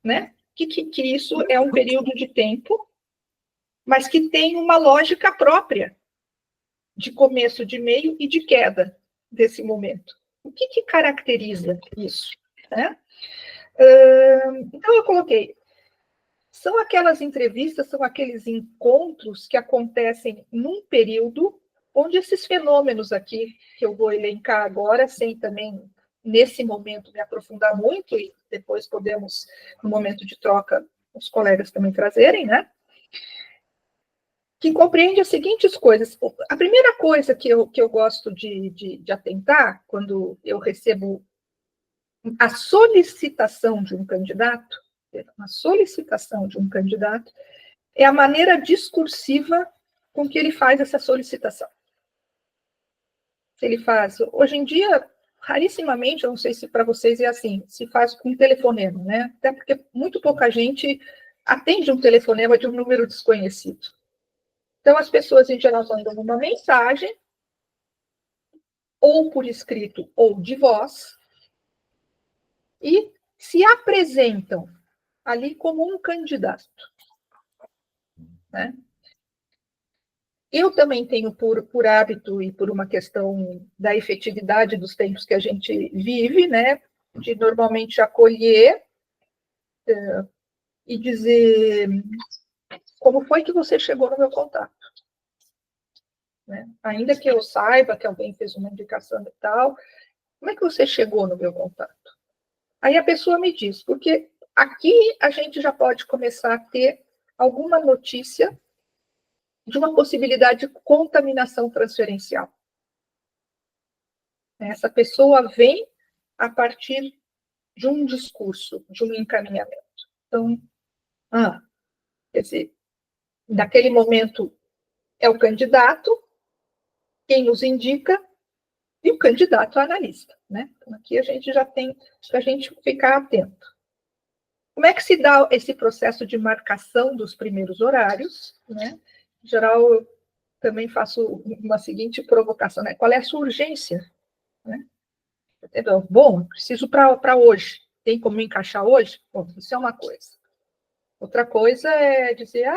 né? Que isso é um período de tempo, mas que tem uma lógica própria de começo, de meio e de queda desse momento. O que caracteriza isso? Né? Então, eu coloquei, são aquelas entrevistas, são aqueles encontros que acontecem num período onde esses fenômenos aqui, que eu vou elencar agora, sem também, nesse momento, me aprofundar muito, e depois podemos, no momento de troca, os colegas também trazerem, né? Que compreende as seguintes coisas. A primeira coisa que eu gosto de atentar, quando eu recebo a solicitação de um candidato, uma solicitação de um candidato, é a maneira discursiva com que ele faz essa solicitação. Se ele faz, hoje em dia, rarissimamente, eu não sei se para vocês é assim, se faz com telefonema, né? Até porque muito pouca gente atende um telefonema de um número desconhecido. Então, as pessoas, em geral, mandam uma mensagem, ou por escrito, ou de voz, e se apresentam ali como um candidato. Né? Eu também tenho por hábito e por uma questão da efetividade dos tempos que a gente vive, né, de normalmente acolher e dizer como foi que você chegou no meu contato. Né? Ainda que eu saiba que alguém fez uma indicação e tal, como é que você chegou no meu contato? Aí a pessoa me diz, porque aqui a gente já pode começar a ter alguma notícia de uma possibilidade de contaminação transferencial. Essa pessoa vem a partir de um discurso, de um encaminhamento. Então, quer dizer, naquele momento é o candidato, quem nos indica, e o candidato é analista. Né? Então, aqui a gente já tem para a gente ficar atento. Como é que se dá esse processo de marcação dos primeiros horários? Né? Em geral, eu também faço uma seguinte provocação, né? Qual é a sua urgência? Né? Bom, preciso para hoje. Tem como encaixar hoje? Bom, isso é uma coisa. Outra coisa é dizer,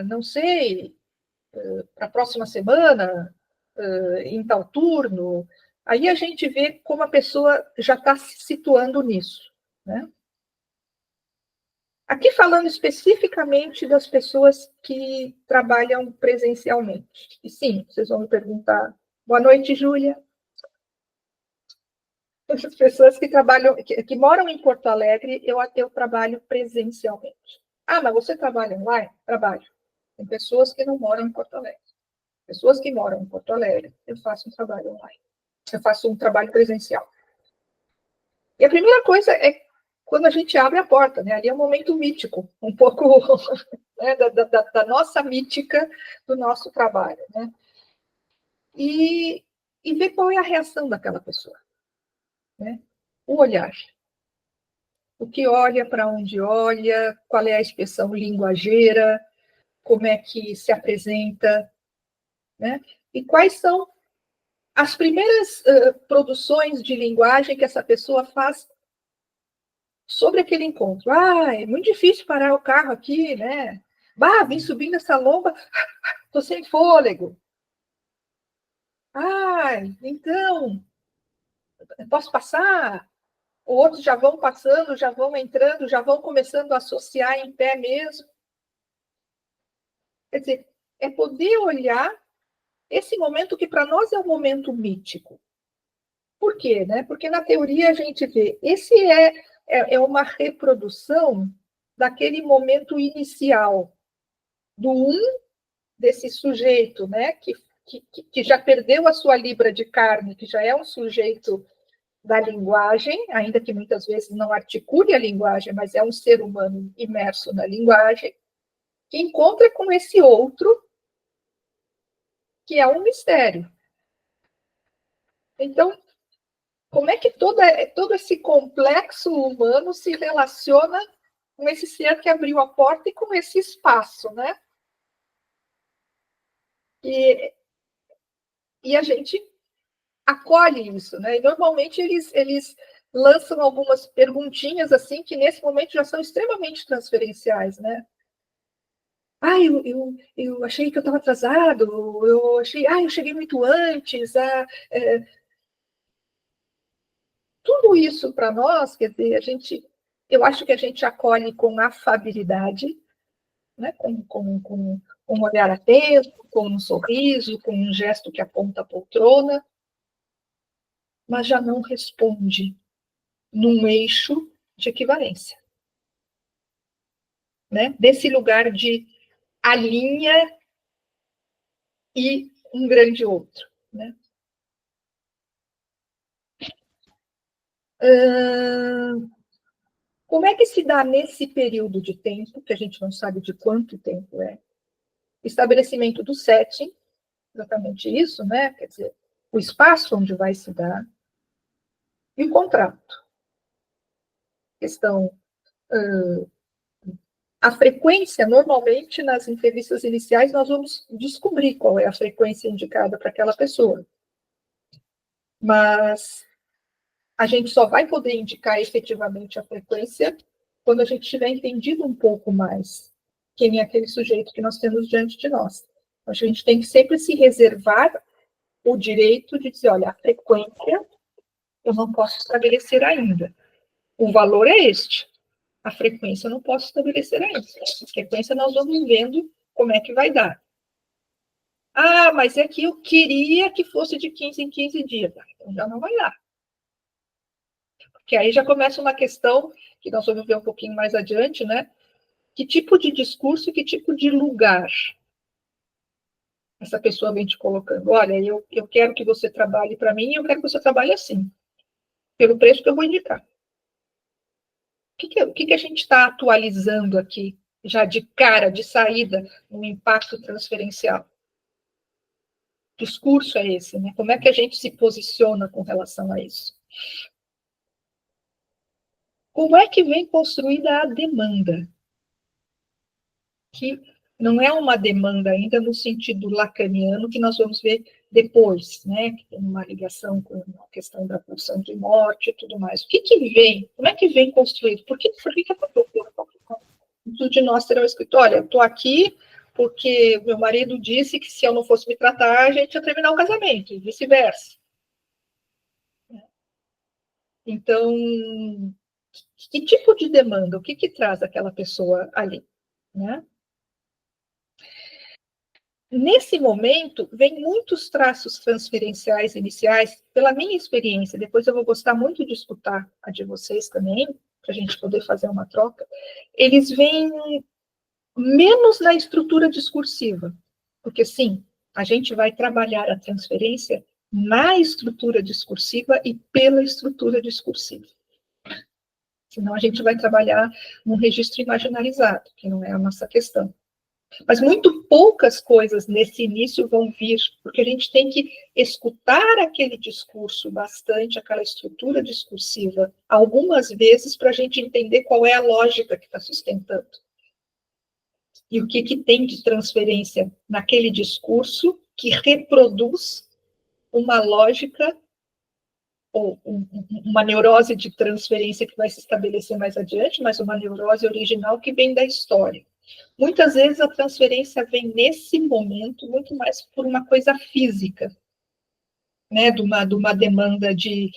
não sei, para a próxima semana, em tal turno. Aí a gente vê como a pessoa já está se situando nisso. Né? Aqui falando especificamente das pessoas que trabalham presencialmente. E sim, vocês vão me perguntar, boa noite, Júlia. As pessoas que trabalham, que moram em Porto Alegre, eu trabalho presencialmente. Mas você trabalha online? Trabalho. Tem pessoas que não moram em Porto Alegre. Pessoas que moram em Porto Alegre, eu faço um trabalho online. Eu faço um trabalho presencial. E a primeira coisa é quando a gente abre a porta, né? Ali é um momento mítico, um pouco né, da nossa mítica do nosso trabalho, né? E ver qual é a reação daquela pessoa, né? O olhar. O que olha, para onde olha, qual é a expressão linguageira, como é que se apresenta, né? E quais são as primeiras produções de linguagem que essa pessoa faz sobre aquele encontro. É muito difícil parar o carro aqui, né? Vim subindo essa lomba, estou sem fôlego. Então, posso passar? Outros já vão passando, já vão entrando, já vão começando a associar em pé mesmo. Quer dizer, é poder olhar esse momento que para nós é um momento mítico. Por quê? Né? Porque na teoria a gente vê, esse é uma reprodução daquele momento inicial, do desse sujeito, né? Que já perdeu a sua libra de carne, que já é um sujeito da linguagem, ainda que muitas vezes não articule a linguagem, mas é um ser humano imerso na linguagem, que encontra com esse outro, que é um mistério. Então, como é que todo esse complexo humano se relaciona com esse ser que abriu a porta e com esse espaço, né? E a gente acolhe isso, né? E normalmente eles lançam algumas perguntinhas assim que nesse momento já são extremamente transferenciais, né? Ah, eu achei que eu estava atrasado, eu cheguei muito antes. Tudo isso para nós, quer dizer, eu acho que a gente acolhe com afabilidade, né? Com um olhar atento, com um sorriso, com um gesto que aponta a poltrona, mas já não responde num eixo de equivalência, né? Desse lugar de a linha e um grande outro, né? Como é que se dá nesse período de tempo, que a gente não sabe de quanto tempo é, estabelecimento do setting, exatamente isso, né? Quer dizer, o espaço onde vai se dar, e o contrato. Questão, a frequência, normalmente, nas entrevistas iniciais, nós vamos descobrir qual é a frequência indicada para aquela pessoa. Mas a gente só vai poder indicar efetivamente a frequência quando a gente tiver entendido um pouco mais quem é aquele sujeito que nós temos diante de nós. A gente tem que sempre se reservar o direito de dizer, olha, a frequência eu não posso estabelecer ainda. O valor é este. A frequência eu não posso estabelecer ainda. A frequência nós vamos vendo como é que vai dar. Ah, mas é que eu queria que fosse de 15 em 15 dias. Então já não vai dar. Porque aí já começa uma questão que nós vamos ver um pouquinho mais adiante, né? Que tipo de discurso e que tipo de lugar essa pessoa vem te colocando? Olha, eu quero que você trabalhe para mim e eu quero que você trabalhe assim, pelo preço que eu vou indicar. O que a gente está atualizando aqui, já de cara, de saída, no impacto transferencial? Que discurso é esse, né? Como é que a gente se posiciona com relação a isso? Como é que vem construída a demanda? Que não é uma demanda ainda no sentido lacaniano, que nós vamos ver depois, né? Que tem uma ligação com a questão da pulsão de morte e tudo mais. O que vem? Como é que vem construído? Por que a pessoa, muitos de nós terão escrito, olha, estou aqui porque meu marido disse que se eu não fosse me tratar, a gente ia terminar o casamento, e vice-versa. Então, que tipo de demanda? O que traz aquela pessoa ali? Né? Nesse momento, vem muitos traços transferenciais iniciais, pela minha experiência, depois eu vou gostar muito de escutar a de vocês também, para a gente poder fazer uma troca, eles vêm menos na estrutura discursiva, porque sim, a gente vai trabalhar a transferência na estrutura discursiva e pela estrutura discursiva. Senão a gente vai trabalhar num registro imaginarizado, que não é a nossa questão. Mas muito poucas coisas nesse início vão vir, porque a gente tem que escutar aquele discurso bastante, aquela estrutura discursiva, algumas vezes, para a gente entender qual é a lógica que está sustentando. E o que tem de transferência naquele discurso que reproduz uma lógica ou uma neurose de transferência que vai se estabelecer mais adiante, mas uma neurose original que vem da história. Muitas vezes a transferência vem nesse momento muito mais por uma coisa física, né, de uma demanda de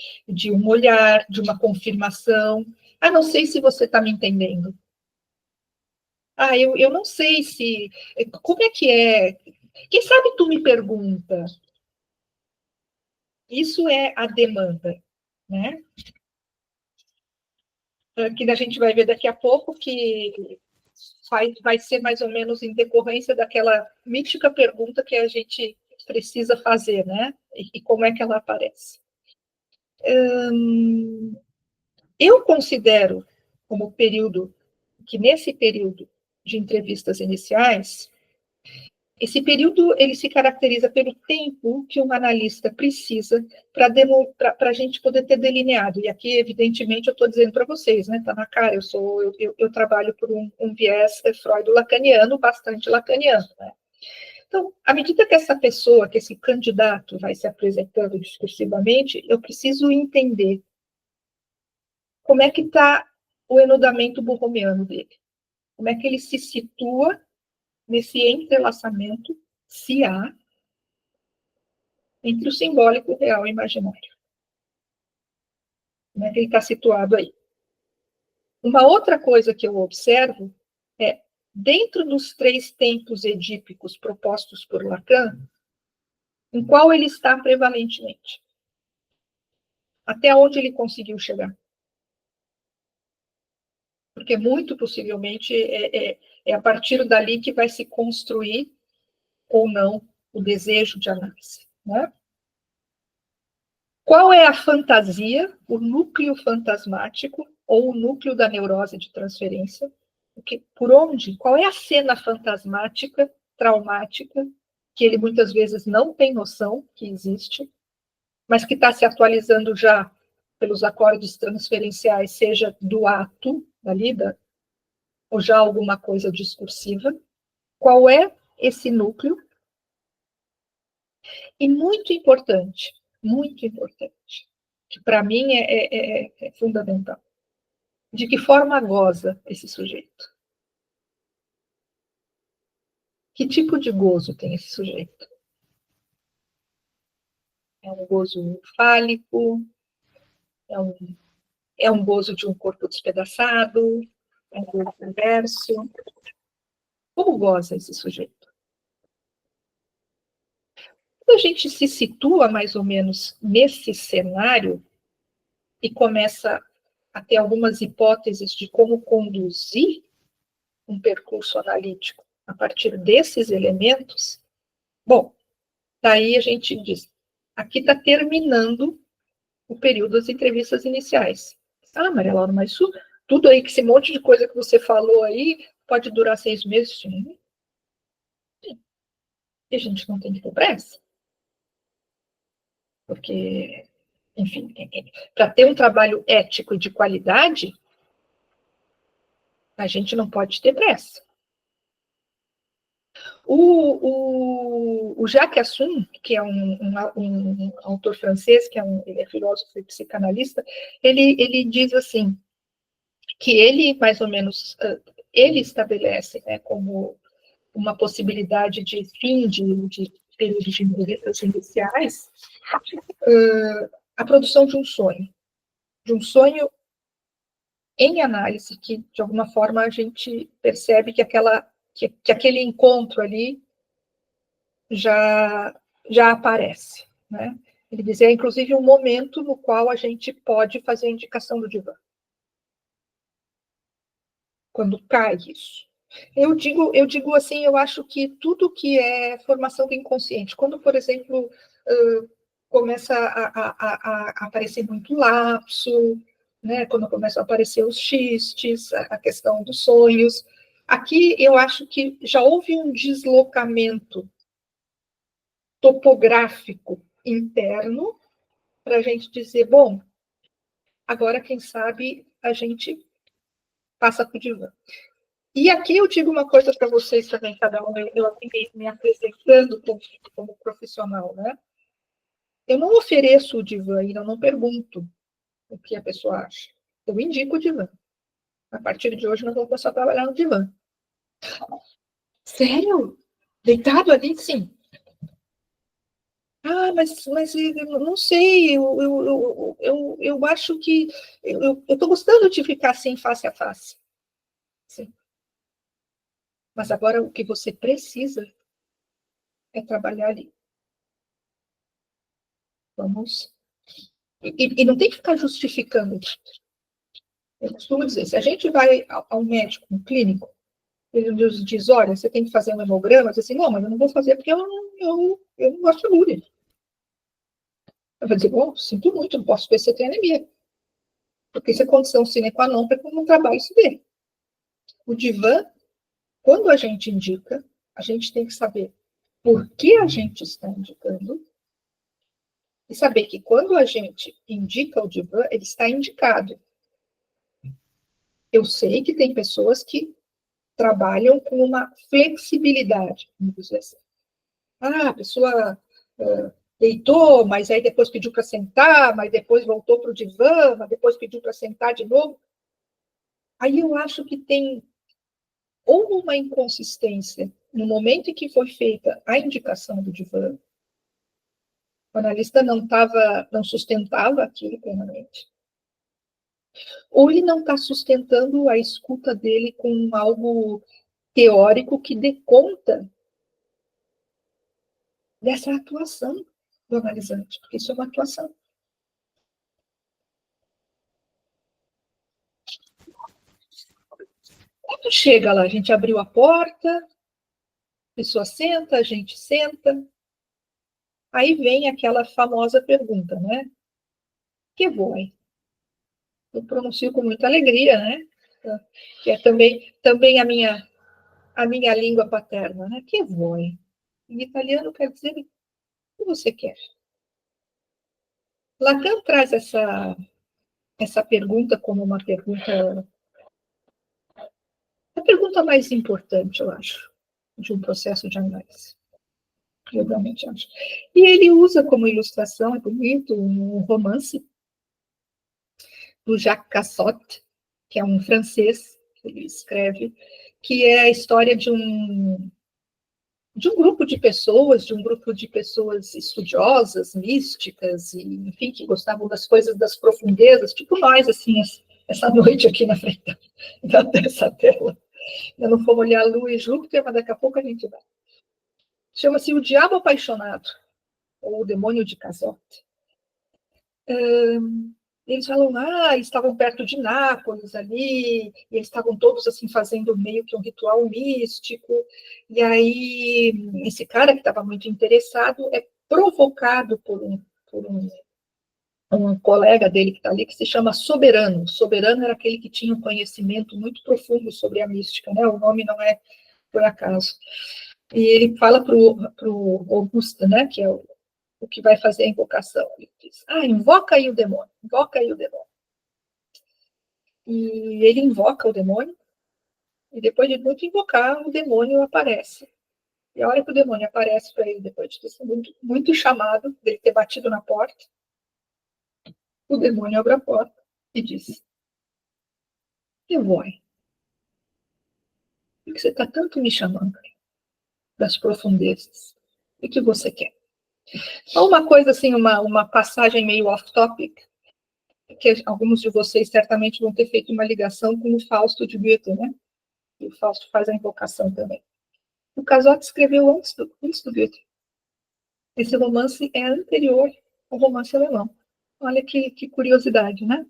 um olhar, de uma confirmação. Ah, não sei se você está me entendendo. Ah, eu não sei se... Como é que é? Quem sabe tu me pergunta. Isso é a demanda, né? Que a gente vai ver daqui a pouco que vai ser mais ou menos em decorrência daquela mítica pergunta que a gente precisa fazer, né? E como é que ela aparece. Eu considero como período, que nesse período de entrevistas iniciais, esse período ele se caracteriza pelo tempo que um analista precisa para a gente poder ter delineado. E aqui, evidentemente, eu estou dizendo para vocês, né? Está na cara, eu trabalho por um viés freudo-lacaniano, bastante lacaniano. Né? Então, à medida que essa pessoa, que esse candidato vai se apresentando discursivamente, eu preciso entender como é que está o enodamento borromiano dele? Como é que ele se situa nesse entrelaçamento, se há, entre o simbólico, o real e o imaginário? Como é que ele está situado aí? Uma outra coisa que eu observo é, dentro dos 3 tempos edípicos propostos por Lacan, em qual ele está prevalentemente? Até onde ele conseguiu chegar? Porque muito possivelmente é a partir dali que vai se construir ou não o desejo de análise, né? Qual é a fantasia, o núcleo fantasmático ou o núcleo da neurose de transferência? Por onde? Qual é a cena fantasmática, traumática, que ele muitas vezes não tem noção que existe, mas que está se atualizando já pelos acordes transferenciais, seja do ato, da lida, ou já alguma coisa discursiva? Qual é esse núcleo? E muito importante, que para mim é fundamental. De que forma goza esse sujeito? Que tipo de gozo tem esse sujeito? É um gozo fálico? É um gozo de um corpo despedaçado? É um gozo perverso? Como goza esse sujeito? Quando a gente se situa mais ou menos nesse cenário e começa a ter algumas hipóteses de como conduzir um percurso analítico a partir desses elementos, bom, daí a gente diz, aqui está terminando o período das entrevistas iniciais. Ah, Maria Laura, mas isso, tudo aí, que esse monte de coisa que você falou aí, pode durar 6 meses? Sim. E a gente não tem que ter pressa. Porque, enfim, para ter um trabalho ético e de qualidade, a gente não pode ter pressa. O Jacques Assun, que é um autor francês, ele é filósofo e psicanalista, ele diz assim, que ele, mais ou menos, ele estabelece, né, como uma possibilidade de fim de períodos de entrevistas iniciais, a produção de um sonho em análise, que de alguma forma a gente percebe que aquele encontro ali já, já aparece, né? Ele dizia, inclusive, um momento no qual a gente pode fazer a indicação do divã. Quando cai isso. Eu digo assim, eu acho que tudo que é formação do inconsciente, quando, por exemplo, começa a aparecer muito lapso, né? Quando começam a aparecer os xistes, a questão dos sonhos, aqui eu acho que já houve um deslocamento topográfico interno para a gente dizer, bom, agora quem sabe a gente passa para o divã. E aqui eu digo uma coisa para vocês também, cada um, eu aqui me apresentando como profissional, né? Eu não ofereço o divã e eu não pergunto o que a pessoa acha. Eu indico o divã. A partir de hoje nós vamos começar a trabalhar no divã. Sério? Deitado ali? Sim. Ah, mas eu não sei, eu acho que eu estou gostando de ficar assim, face a face. Sim. Mas agora o que você precisa é trabalhar ali. Vamos. E não tem que ficar justificando. Eu costumo dizer, se a gente vai ao médico, um clínico, ele nos diz, olha, você tem que fazer um hemograma, você diz assim, não, mas eu não vou fazer porque eu não gosto de agulha. Eu vou dizer, bom, sinto muito, não posso ver se você tem anemia. Porque isso é condição sine qua non para que um trabalho se dê. O divã, quando a gente indica, a gente tem que saber por que a gente está indicando e saber que quando a gente indica o divã, ele está indicado. Eu sei que tem pessoas que trabalham com uma flexibilidade, vamos dizer assim. Ah, a pessoa deitou, mas aí depois pediu para sentar, mas depois voltou para o divã, mas depois pediu para sentar de novo. Aí eu acho que tem ou uma inconsistência no momento em que foi feita a indicação do divã, o analista não sustentava aquilo plenamente, ou ele não está sustentando a escuta dele com algo teórico que dê conta dessa atuação do analisante, porque isso é uma atuação. Quando chega lá, a gente abriu a porta, a pessoa senta, a gente senta, aí vem aquela famosa pergunta, né? Que voi? Eu pronuncio com muita alegria, né? Que é também a minha língua paterna, né? Que voi? Em italiano quer dizer o que você quer. Lacan traz essa pergunta como uma pergunta, a pergunta mais importante, eu acho, de um processo de análise. Eu realmente acho. E ele usa como ilustração, é bonito, um romance do Jacques Cassot, que é um francês, que ele escreve, que é a história de um grupo de pessoas estudiosas, místicas, e, enfim, que gostavam das coisas das profundezas, tipo nós, assim, essa noite aqui na frente dessa tela. Eu não fomos olhar a Lua e Júpiter, mas daqui a pouco a gente vai. Chama-se O Diabo Apaixonado, ou O Demônio de Cazotte. Eles falam, estavam perto de Nápoles ali, e eles estavam todos assim fazendo meio que um ritual místico, e aí esse cara que estava muito interessado é provocado por um colega dele que está ali, que se chama Soberano. Soberano era aquele que tinha um conhecimento muito profundo sobre a mística, né? O nome não é por acaso. E ele fala para o Augusta, né, que é o que vai fazer a invocação. Ele diz, invoca aí o demônio, invoca aí o demônio. E ele invoca o demônio, e depois de muito invocar, o demônio aparece. E a hora que o demônio aparece para ele, depois de ter sido muito, muito chamado, dele ter batido na porta, o demônio abre a porta e diz, eu vou, por que você está tanto me chamando das profundezas? O que você quer? Uma coisa assim, uma passagem meio off-topic, que alguns de vocês certamente vão ter feito uma ligação com o Fausto de Goethe, né? E o Fausto faz a invocação também. O Cazotte escreveu antes do Goethe. Esse romance é anterior ao romance alemão. Olha que curiosidade, né?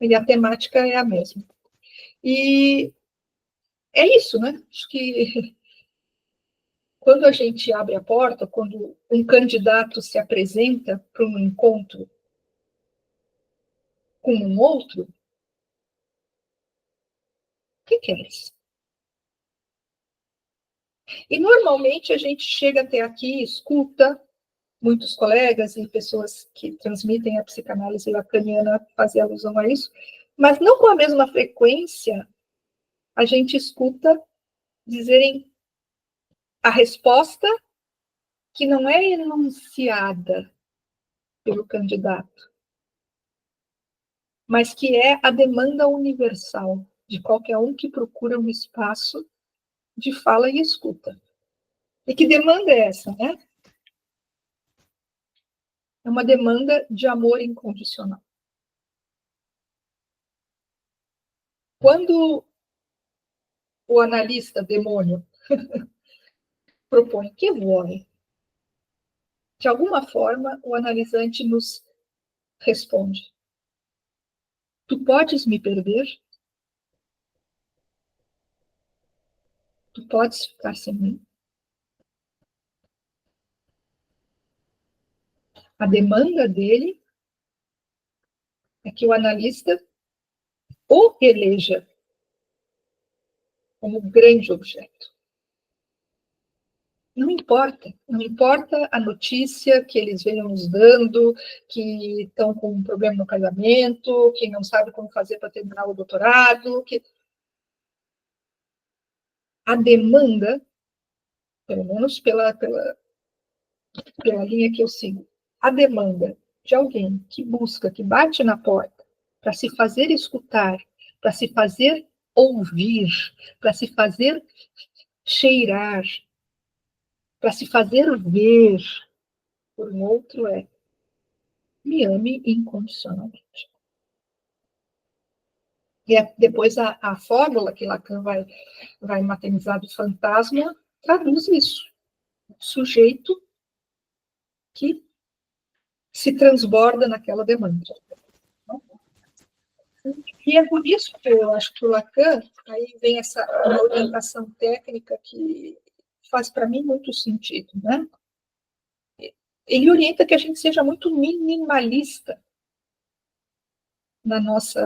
E a temática é a mesma. E é isso, né? Acho que quando a gente abre a porta, quando um candidato se apresenta para um encontro com um outro, o que é isso? E normalmente a gente chega até aqui, escuta muitos colegas e pessoas que transmitem a psicanálise lacaniana fazer alusão a isso, mas não com a mesma frequência a gente escuta dizerem a resposta que não é enunciada pelo candidato, mas que é a demanda universal de qualquer um que procura um espaço de fala e escuta. E que demanda é essa, né? É uma demanda de amor incondicional. Quando o analista demônio propõe que voe, de alguma forma o analisante nos responde: tu podes me perder? Tu podes ficar sem mim? A demanda dele é que o analista o eleja como grande objeto. Não importa a notícia que eles venham nos dando, que estão com um problema no casamento, que não sabe como fazer para terminar o doutorado, que a demanda, pelo menos pela que é a linha que eu sigo, a demanda de alguém que busca, que bate na porta para se fazer escutar, para se fazer ouvir, para se fazer cheirar, para se fazer ver por um outro me ame incondicionalmente. E depois a fórmula que Lacan vai maternizar do fantasma traduz isso. O sujeito que se transborda naquela demanda. E é por isso que eu acho que o Lacan, aí vem essa orientação técnica que faz para mim muito sentido, né? Ele orienta que a gente seja muito minimalista na nossa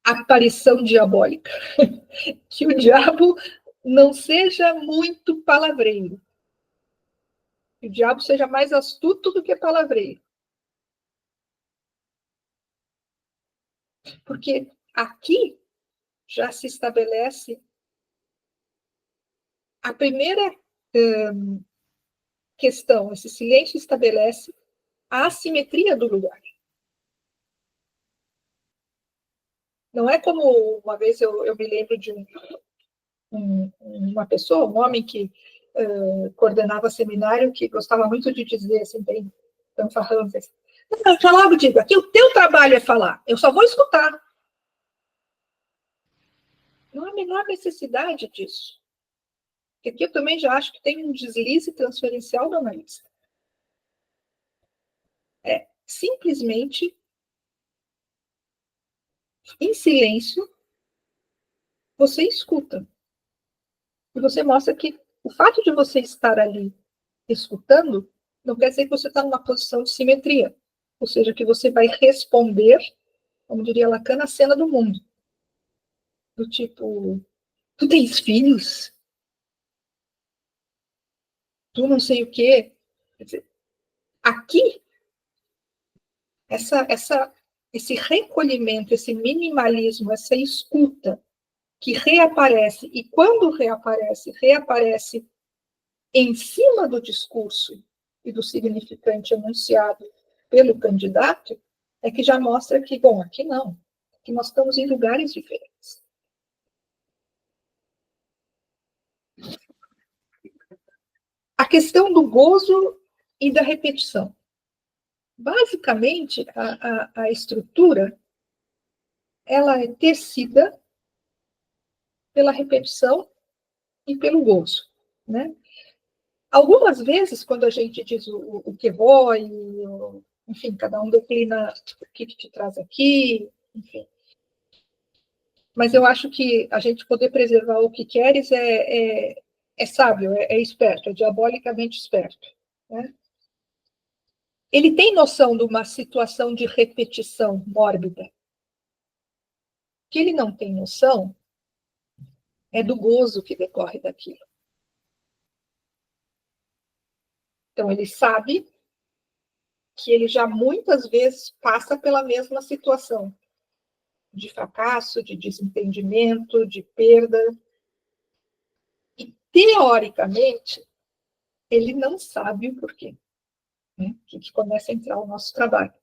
aparição diabólica. Que o diabo não seja muito palavreiro. Que o diabo seja mais astuto do que palavreiro. Porque aqui já se estabelece a primeira questão, esse silêncio estabelece a assimetria do lugar. Não é como uma vez eu me lembro de uma pessoa, um homem que coordenava seminário, que gostava muito de dizer, assim, bem fanfarrão, assim, eu já logo digo, aqui o teu trabalho é falar, eu só vou escutar. Não há a menor necessidade disso. Porque aqui eu também já acho que tem um deslize transferencial do analista. É simplesmente, em silêncio, você escuta. E você mostra que o fato de você estar ali escutando não quer dizer que você está numa posição de simetria. Ou seja, que você vai responder, como diria Lacan, a cena do mundo. Do tipo, tu tens filhos? Tu não sei o quê? Quer dizer, aqui, esse recolhimento, esse minimalismo, essa escuta que reaparece, e quando reaparece em cima do discurso e do significante anunciado pelo candidato, é que já mostra que, bom, aqui não, que nós estamos em lugares diferentes. A questão do gozo e da repetição. Basicamente, a estrutura ela é tecida pela repetição e pelo gozo, né? Algumas vezes, quando a gente diz o que vou, enfim, cada um declina o que te traz aqui, enfim. Mas eu acho que a gente poder preservar o que queres é sábio, é esperto, é diabolicamente esperto, né? Ele tem noção de uma situação de repetição mórbida. O que ele não tem noção é do gozo que decorre daquilo. Então, ele sabe que ele já muitas vezes passa pela mesma situação de fracasso, de desentendimento, de perda. E, teoricamente, ele não sabe o porquê, né? Que começa a entrar o nosso trabalho.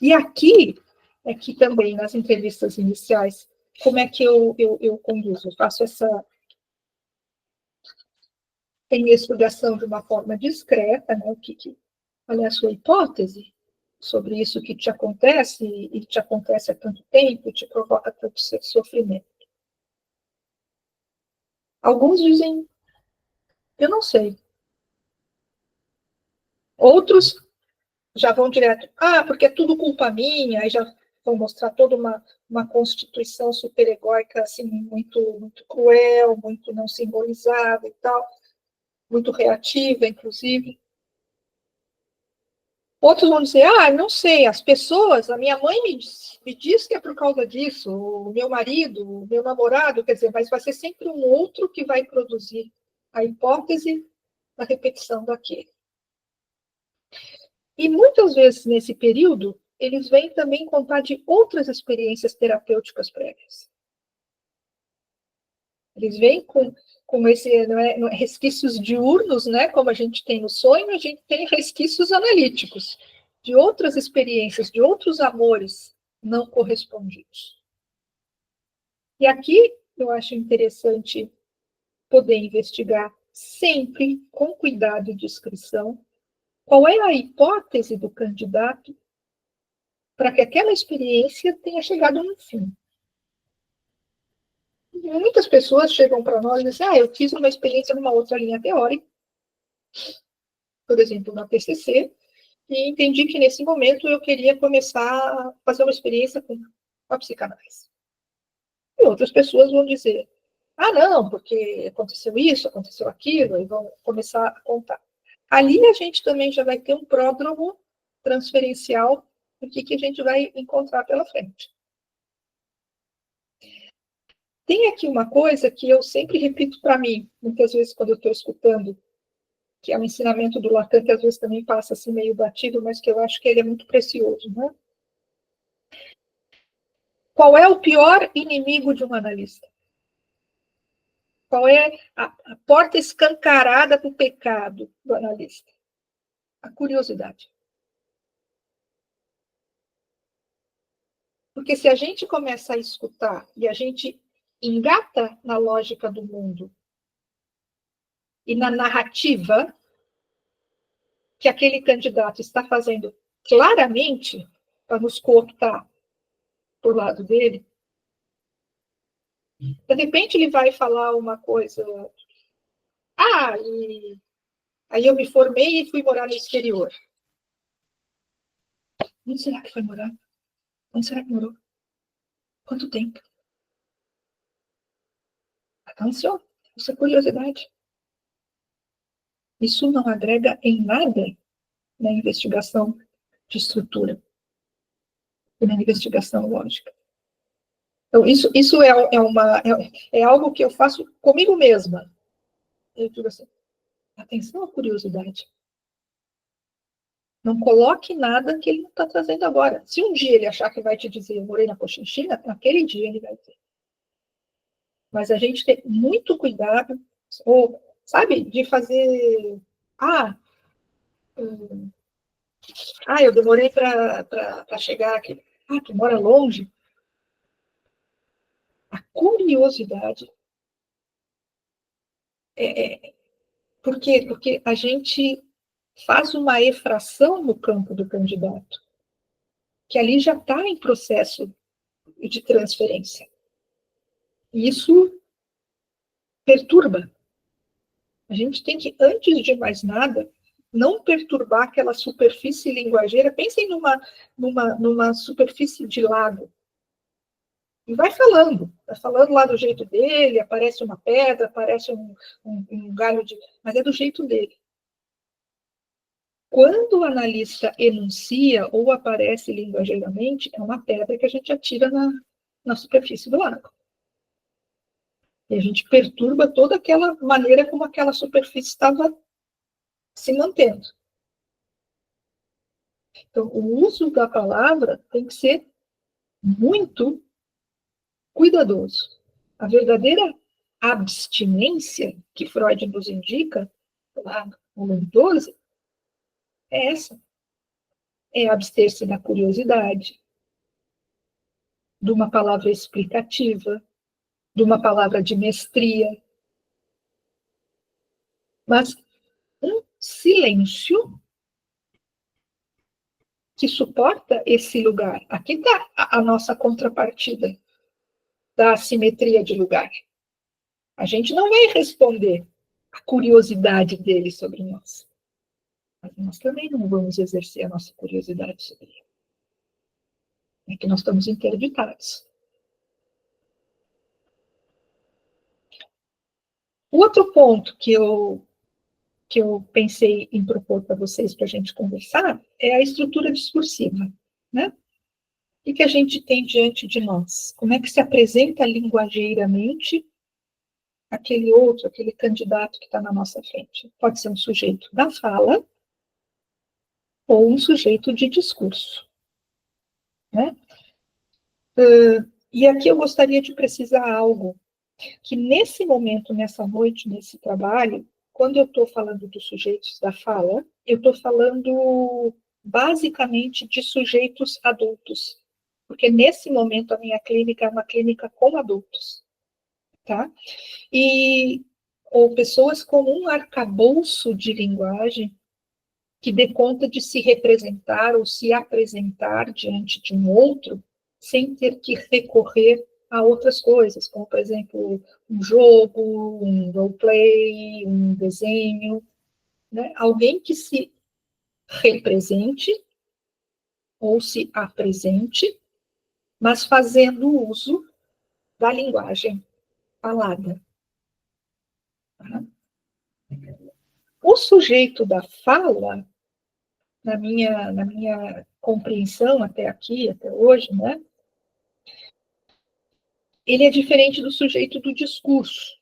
E aqui é que também, nas entrevistas iniciais, como é que eu conduzo? Eu faço tenho a explicação de uma forma discreta, né? Qual é a sua hipótese sobre isso que te acontece, e te acontece há tanto tempo, e te provoca tanto sofrimento. Alguns dizem, eu não sei. Outros já vão direto, porque é tudo culpa minha, aí já vão mostrar toda uma constituição superegóica, assim, muito, muito cruel, muito não simbolizada e tal, muito reativa, inclusive. Outros vão dizer, não sei, as pessoas, a minha mãe me diz que é por causa disso, o meu marido, o meu namorado, quer dizer, mas vai ser sempre um outro que vai produzir a hipótese da repetição daquele. E muitas vezes, nesse período, eles vêm também contar de outras experiências terapêuticas prévias. Eles vêm com esse, não é resquícios diurnos, né? Como a gente tem no sonho, a gente tem resquícios analíticos de outras experiências, de outros amores não correspondidos. E aqui eu acho interessante poder investigar sempre com cuidado e discrição qual é a hipótese do candidato para que aquela experiência tenha chegado no fim. Muitas pessoas chegam para nós e dizem, eu fiz uma experiência numa outra linha teórica, por exemplo, na TCC, e entendi que nesse momento eu queria começar a fazer uma experiência com a psicanálise. E outras pessoas vão dizer, não, porque aconteceu isso, aconteceu aquilo, e vão começar a contar. Ali a gente também já vai ter um pródromo transferencial do que a gente vai encontrar pela frente. Tem aqui uma coisa que eu sempre repito para mim, muitas vezes quando eu estou escutando, que é um ensinamento do Lacan, que às vezes também passa assim meio batido, mas que eu acho que ele é muito precioso, né? Qual é o pior inimigo de um analista? Qual é a porta escancarada para o pecado do analista? A curiosidade. Porque se a gente começa a escutar e a gente engata na lógica do mundo e na narrativa que aquele candidato está fazendo claramente para nos cooptar por lado dele, de repente ele vai falar uma coisa, e aí eu me formei e fui morar no exterior. Onde será que foi morar? Onde será que morou? Quanto tempo? Atenção, isso é curiosidade. Isso não agrega em nada na investigação de estrutura e na investigação lógica. Então, isso é algo que eu faço comigo mesma. Eu digo assim, atenção à curiosidade. Não coloque nada que ele não está trazendo agora. Se um dia ele achar que vai te dizer, eu morei na Cochinchina, naquele dia ele vai ter. Mas a gente tem muito cuidado, ou, sabe, de fazer. Eu demorei para chegar aqui. Tu mora longe? A curiosidade. Por quê? Porque a gente faz uma efração no campo do candidato, que ali já está em processo de transferência. E isso perturba. A gente tem que, antes de mais nada, não perturbar aquela superfície linguageira. Pensem numa superfície de lago. E vai falando lá do jeito dele, aparece uma pedra, aparece um galho de. Mas é do jeito dele. Quando o analista enuncia ou aparece linguageiramente, é uma pedra que a gente atira na superfície do lago. E a gente perturba toda aquela maneira como aquela superfície estava se mantendo. Então, o uso da palavra tem que ser muito cuidadoso. A verdadeira abstinência que Freud nos indica, lá no número 12, é essa. É abster-se da curiosidade, de uma palavra explicativa, de uma palavra de mestria. Mas um silêncio que suporta esse lugar. Aqui está a nossa contrapartida da assimetria de lugar. A gente não vai responder a curiosidade dele sobre nós. Mas nós também não vamos exercer a nossa curiosidade sobre ele. É que nós estamos interditados. O outro ponto que eu pensei em propor para vocês, para a gente conversar, é a estrutura discursiva, né? O que a gente tem diante de nós? Como é que se apresenta linguageiramente aquele candidato que está na nossa frente? Pode ser um sujeito da fala ou um sujeito de discurso, né? E aqui eu gostaria de precisar algo que nesse momento, nessa noite, nesse trabalho, quando eu estou falando dos sujeitos da fala, eu estou falando basicamente de sujeitos adultos, porque nesse momento a minha clínica é uma clínica com adultos, tá? Ou pessoas com um arcabouço de linguagem que dê conta de se representar ou se apresentar diante de um outro, sem ter que recorrer a outras coisas, como, por exemplo, um jogo, um roleplay, um desenho, né? Alguém que se represente ou se apresente, mas fazendo uso da linguagem falada. Tá? O sujeito da fala, na minha compreensão até aqui, até hoje, né? Ele é diferente do sujeito do discurso.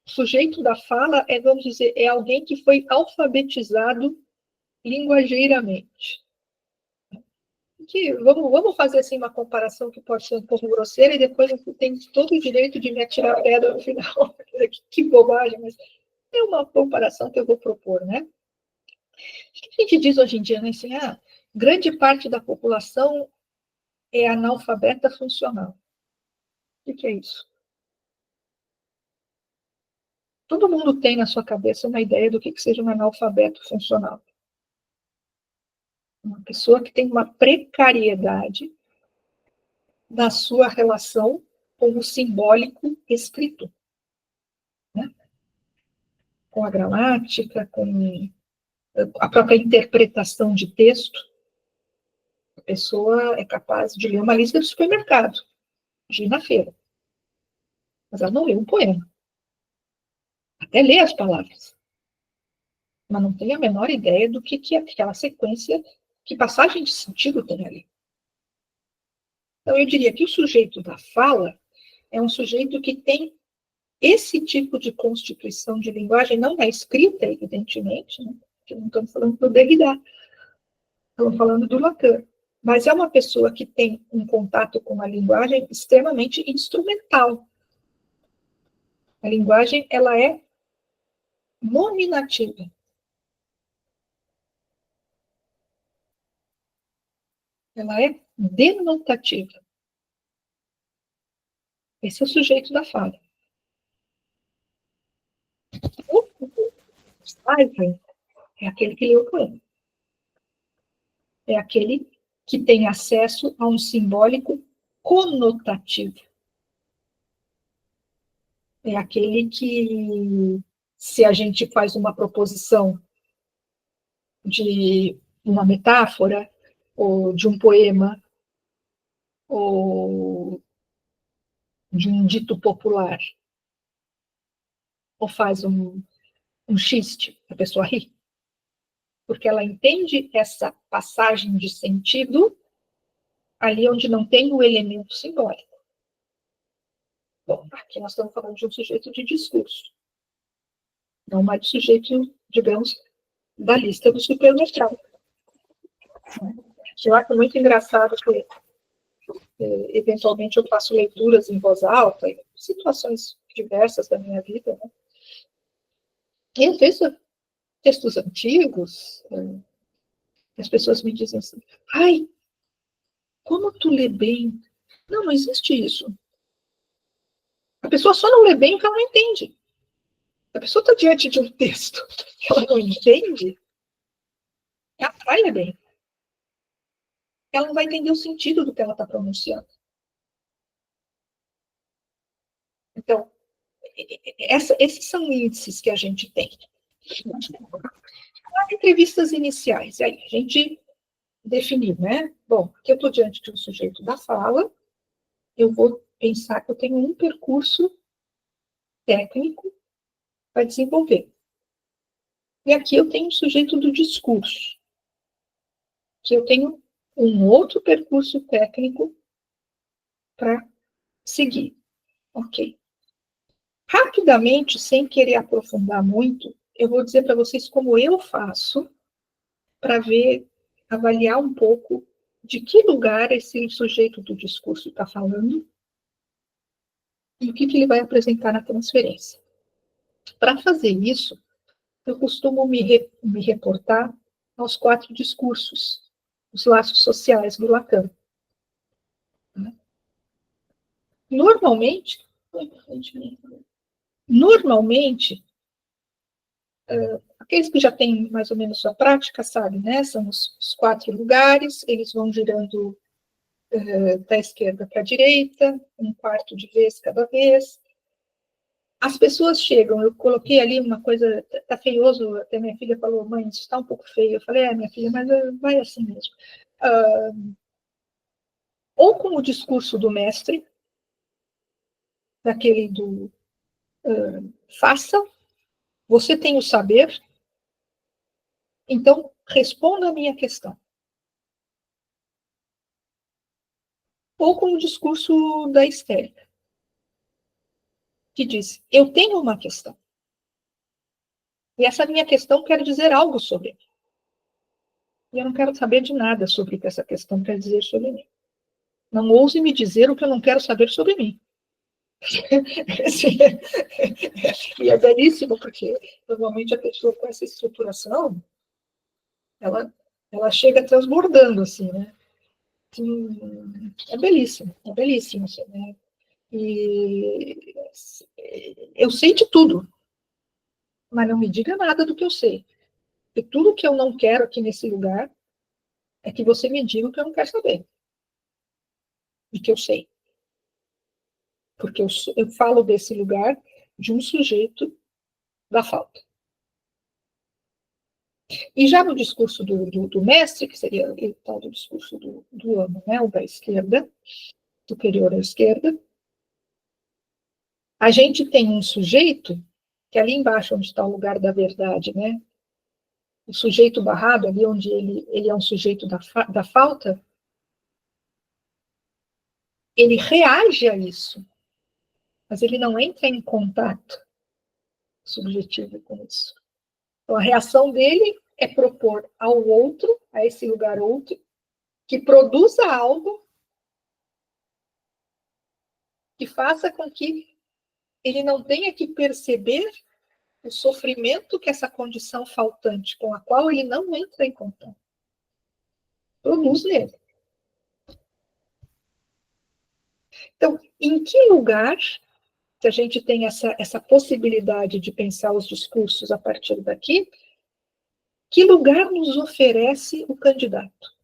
O sujeito da fala é, vamos dizer, é alguém que foi alfabetizado linguageiramente. Vamos fazer assim uma comparação que pode ser um pouco grosseira e depois você tem todo o direito de me atirar a pedra no final. Que bobagem, mas é uma comparação que eu vou propor, né? O que a gente diz hoje em dia, né? Assim, grande parte da população é analfabeta funcional. O que é isso? Todo mundo tem na sua cabeça uma ideia do que seja um analfabeto funcional. Uma pessoa que tem uma precariedade na sua relação com o simbólico escrito, né? Com a gramática, com a própria interpretação de texto. A pessoa é capaz de ler uma lista de supermercado, de ir na feira, mas ela não lê um poema. Até lê as palavras, mas não tem a menor ideia do que é aquela sequência, que passagem de sentido tem ali. Então, eu diria que o sujeito da fala é um sujeito que tem esse tipo de constituição de linguagem, não na escrita, evidentemente, né? Porque não estamos falando do Derrida, estamos falando do Lacan, mas é uma pessoa que tem um contato com a linguagem extremamente instrumental. A linguagem, ela é nominativa. Ela é denotativa. Esse é o sujeito da fala. O Sartre é aquele que lê o poema. É aquele que tem acesso a um simbólico conotativo. É aquele que, se a gente faz uma proposição de uma metáfora, ou de um poema, ou de um dito popular, ou faz um xiste, a pessoa ri, porque ela entende essa passagem de sentido ali onde não tem o elemento simbólico. Bom, aqui nós estamos falando de um sujeito de discurso, não mais de sujeito, digamos, da lista do supermercado. Eu acho muito engraçado que, eventualmente, eu faço leituras em voz alta, em situações diversas da minha vida, né? E, às vezes, textos antigos, as pessoas me dizem assim, ai, como tu lê bem? Não, não existe isso. A pessoa só não lê bem o que ela não entende. A pessoa está diante de um texto que ela não entende, ela vai ler bem. Ela não vai entender o sentido do que ela está pronunciando. Então, esses são índices que a gente tem. As entrevistas iniciais, aí a gente definiu, né? Bom, aqui eu estou diante de um sujeito da fala, eu vou pensar que eu tenho um percurso técnico para desenvolver. E aqui eu tenho um sujeito do discurso, que eu tenho um outro percurso técnico para seguir. Ok. Rapidamente, sem querer aprofundar muito, eu vou dizer para vocês como eu faço para ver, avaliar um pouco de que lugar esse sujeito do discurso está falando e o que ele vai apresentar na transferência. Para fazer isso, eu costumo me reportar aos 4 discursos, os laços sociais do Lacan. Normalmente, normalmente, aqueles que já têm mais ou menos sua prática sabem, né? São os 4 lugares, eles vão girando da esquerda para a direita, um quarto de vez cada vez. As pessoas chegam, eu coloquei ali uma coisa, tá feioso, até minha filha falou, mãe, isso está um pouco feio. Eu falei, minha filha, mas vai assim mesmo. Ou com o discurso do mestre, daquele do faça, você tem o saber, então responda a minha questão. Ou com o discurso da histérica, que diz, eu tenho uma questão. E essa minha questão quer dizer algo sobre mim. E eu não quero saber de nada sobre o que essa questão quer dizer sobre mim. Não ouse me dizer o que eu não quero saber sobre mim. E é belíssimo, porque normalmente a pessoa com essa estruturação, ela chega transbordando, assim, né? É belíssimo, assim, né? E eu sei de tudo, mas não me diga nada do que eu sei. E tudo que eu não quero aqui nesse lugar é que você me diga o que eu não quero saber. E que eu sei. Porque eu falo desse lugar de um sujeito da falta. E já no discurso do mestre, que seria o tal do discurso do amo, né, o da esquerda, superior à esquerda, a gente tem um sujeito, que ali embaixo, onde está o lugar da verdade, né, o sujeito barrado, ali onde ele é um sujeito da falta, ele reage a isso, mas ele não entra em contato subjetivo com isso. Então, a reação dele é propor ao outro, a esse lugar outro, que produza algo que faça com que ele não tenha que perceber o sofrimento que essa condição faltante, com a qual ele não entra em contato, produz nele. Então, em que lugar, se a gente tem essa possibilidade de pensar os discursos a partir daqui, que lugar nos oferece o candidato?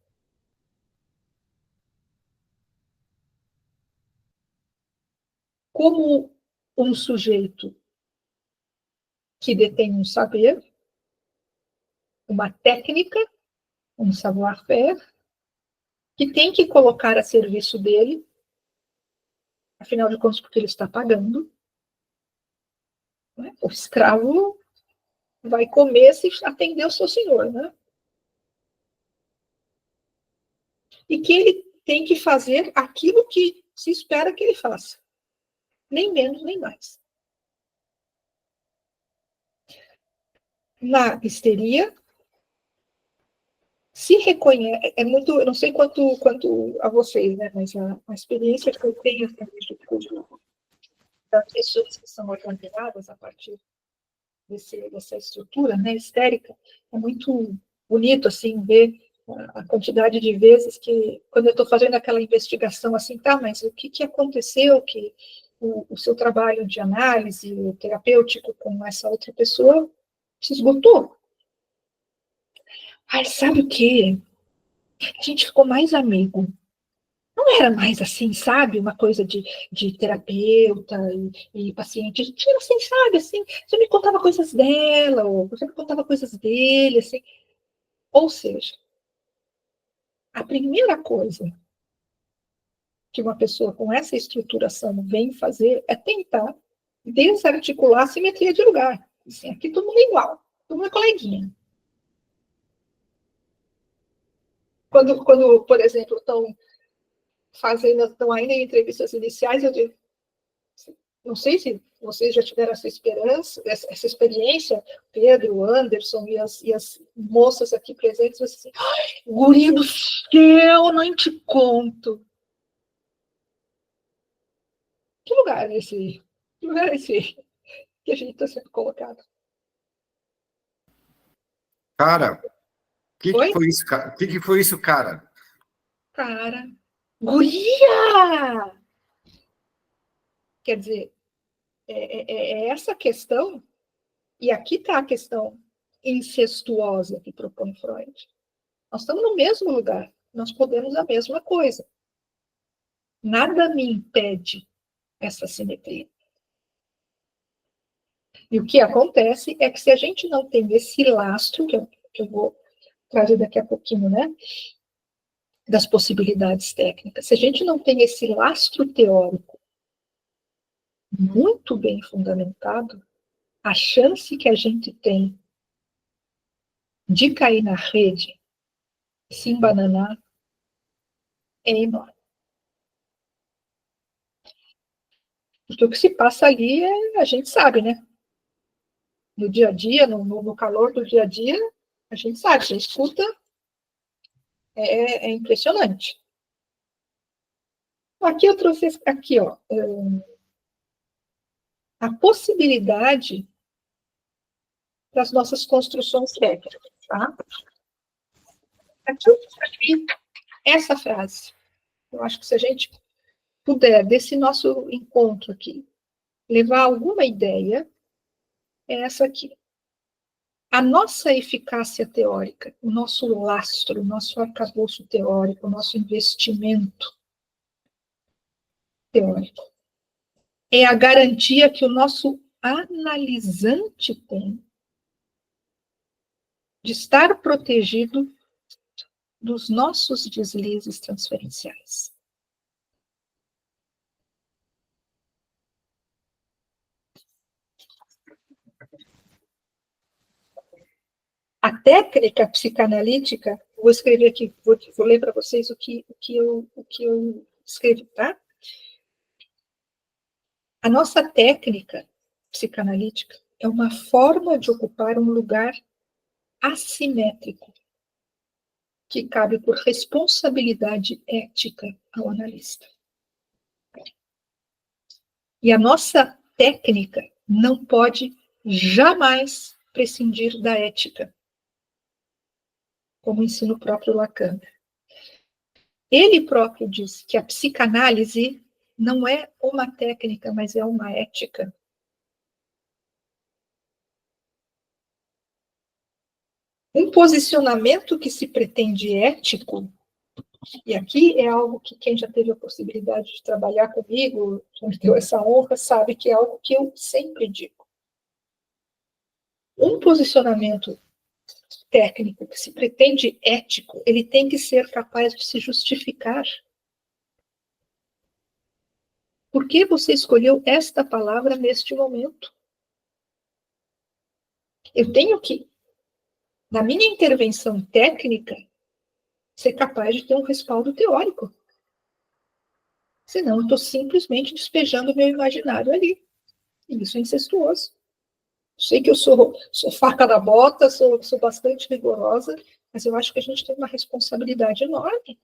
Como um sujeito que detém um saber, uma técnica, um savoir-faire, que tem que colocar a serviço dele, afinal de contas, porque ele está pagando. Né? O escravo vai comer se atender o seu senhor, né? E que ele tem que fazer aquilo que se espera que ele faça. Nem menos, nem mais. Na histeria, se reconhece, é muito, eu não sei quanto a vocês, né, mas a experiência que eu tenho das pessoas que são organizadas a partir dessa estrutura, né, histérica, é muito bonito, assim, ver a quantidade de vezes que, quando eu estou fazendo aquela investigação, assim, tá, mas o que aconteceu que o seu trabalho de análise terapêutico com essa outra pessoa se esgotou? Ai, sabe o quê? A gente ficou mais amigo. Não era mais assim, sabe? Uma coisa de terapeuta e paciente. A gente era assim, sabe? Assim, você me contava coisas dela, ou você me contava coisas dele, assim. Ou seja, a primeira coisa que uma pessoa com essa estruturação vem fazer é tentar desarticular a simetria de lugar. Assim, aqui todo mundo é igual, todo mundo é coleguinha. Quando por exemplo, estão ainda em entrevistas iniciais, eu digo, não sei se vocês já tiveram essa experiência, Pedro, Anderson e as moças aqui presentes, assim, guria do céu, não te conto. Que lugar é esse aí? Que lugar é esse aí que a gente está sendo colocado? Cara, o que que Oi? foi isso, cara? O que que foi isso, cara? Cara, guria! Quer dizer, é essa questão, e aqui está a questão incestuosa que propõe Freud. Nós estamos no mesmo lugar, nós podemos a mesma coisa. Nada me impede essa simetria. E o que acontece é que se a gente não tem esse lastro, que eu vou trazer daqui a pouquinho, né, das possibilidades técnicas, se a gente não tem esse lastro teórico muito bem fundamentado, a chance que a gente tem de cair na rede, se embananar, é enorme. Porque o que se passa ali a gente sabe, né? No dia a dia, no calor do dia a dia, a gente sabe, você escuta, é impressionante. Aqui eu trouxe, aqui, ó, a possibilidade das nossas construções técnicas, tá? Aqui eu escrevi essa frase. Eu acho que se a gente puder, desse nosso encontro aqui, levar alguma ideia, é essa aqui. A nossa eficácia teórica, o nosso lastro, o nosso arcabouço teórico, o nosso investimento teórico, é a garantia que o nosso analisante tem de estar protegido dos nossos deslizes transferenciais. A técnica psicanalítica, vou escrever aqui, vou ler para vocês o que eu escrevi, tá? A nossa técnica psicanalítica é uma forma de ocupar um lugar assimétrico, que cabe por responsabilidade ética ao analista. E a nossa técnica não pode jamais prescindir da ética, como ensina o próprio Lacan. Ele próprio diz que a psicanálise não é uma técnica, mas é uma ética. Um posicionamento que se pretende ético, e aqui é algo que quem já teve a possibilidade de trabalhar comigo, já me deu essa honra, sabe que é algo que eu sempre digo. Um posicionamento técnico que se pretende ético, ele tem que ser capaz de se justificar. Por que você escolheu esta palavra neste momento? Eu tenho que, na minha intervenção técnica, ser capaz de ter um respaldo teórico. Senão, eu estou simplesmente despejando o meu imaginário ali. E isso é incestuoso. Sei que eu sou faca na bota, sou bastante rigorosa, mas eu acho que a gente tem uma responsabilidade enorme.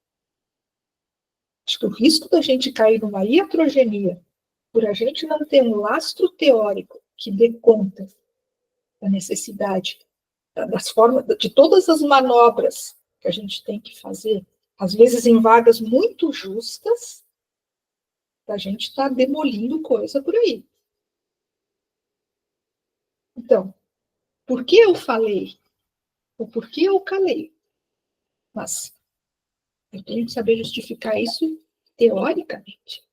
Acho que o risco da gente cair numa iatrogenia, por a gente não ter um lastro teórico que dê conta da necessidade, das formas, de todas as manobras que a gente tem que fazer, às vezes em vagas muito justas, a gente está demolindo coisa por aí. Então, por que eu falei? Ou por que eu calei? Mas eu tenho que saber justificar isso teoricamente.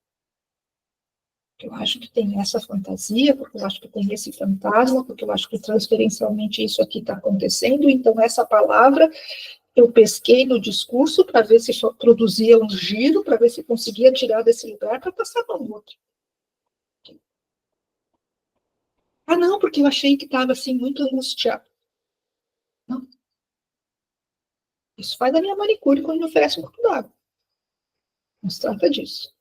Eu acho que tem essa fantasia, porque eu acho que tem esse fantasma, porque eu acho que transferencialmente isso aqui está acontecendo, então essa palavra eu pesquei no discurso para ver se produzia um giro, para ver se conseguia tirar desse lugar para passar para o outro. Ah, não, porque eu achei que estava assim muito angustiado. Não. Isso faz da minha manicure quando me oferece um copo d'água. Não se trata disso.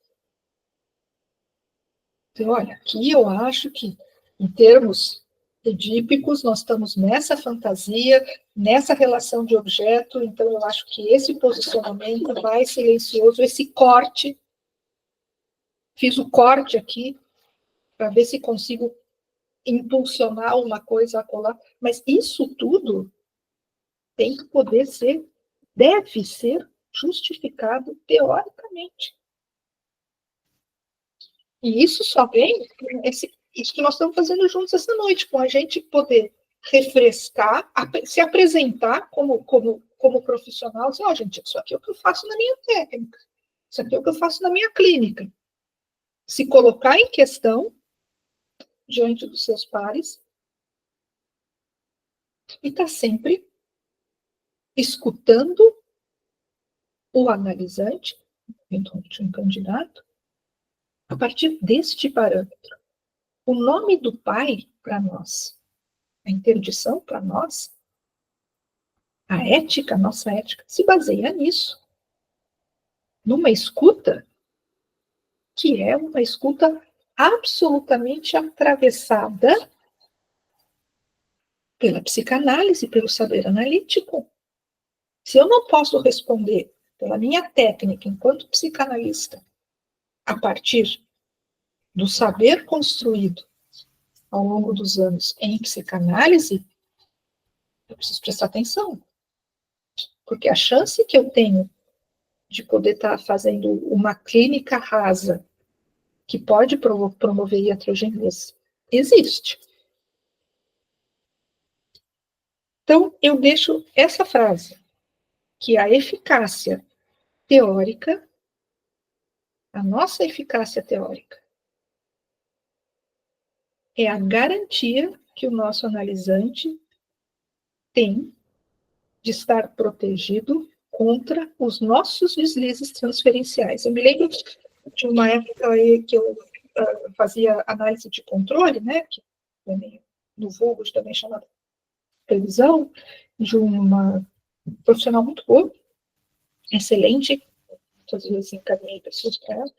Então, olha, aqui eu acho que, em termos edípicos, nós estamos nessa fantasia, nessa relação de objeto, então eu acho que esse posicionamento mais silencioso, esse corte, fiz o corte aqui para ver se consigo impulsionar uma coisa a colar, mas isso tudo tem que poder ser, deve ser justificado teoricamente. E isso só vem, isso que nós estamos fazendo juntos essa noite, com a gente poder refrescar, se apresentar como profissional, dizer, gente, isso aqui é o que eu faço na minha técnica, isso aqui é o que eu faço na minha clínica. Se colocar em questão diante dos seus pares e estar sempre escutando o analisante, eventualmente um candidato, a partir deste parâmetro. O nome do pai, para nós, a interdição, para nós, a ética, a nossa ética, se baseia nisso. Numa escuta que é uma escuta absolutamente atravessada pela psicanálise, pelo saber analítico. Se eu não posso responder pela minha técnica enquanto psicanalista, a partir do saber construído ao longo dos anos em psicanálise, eu preciso prestar atenção. Porque a chance que eu tenho de poder estar fazendo uma clínica rasa que pode promover iatrogenese existe. Então, eu deixo essa frase, que a eficácia teórica, a nossa eficácia teórica, é a garantia que o nosso analisante tem de estar protegido contra os nossos deslizes transferenciais. Eu me lembro de uma época aí que eu fazia análise de controle, né, que também, no vulgo também chamada previsão, de uma profissional muito boa, excelente, todas as vezes encaminhei pessoas para ela,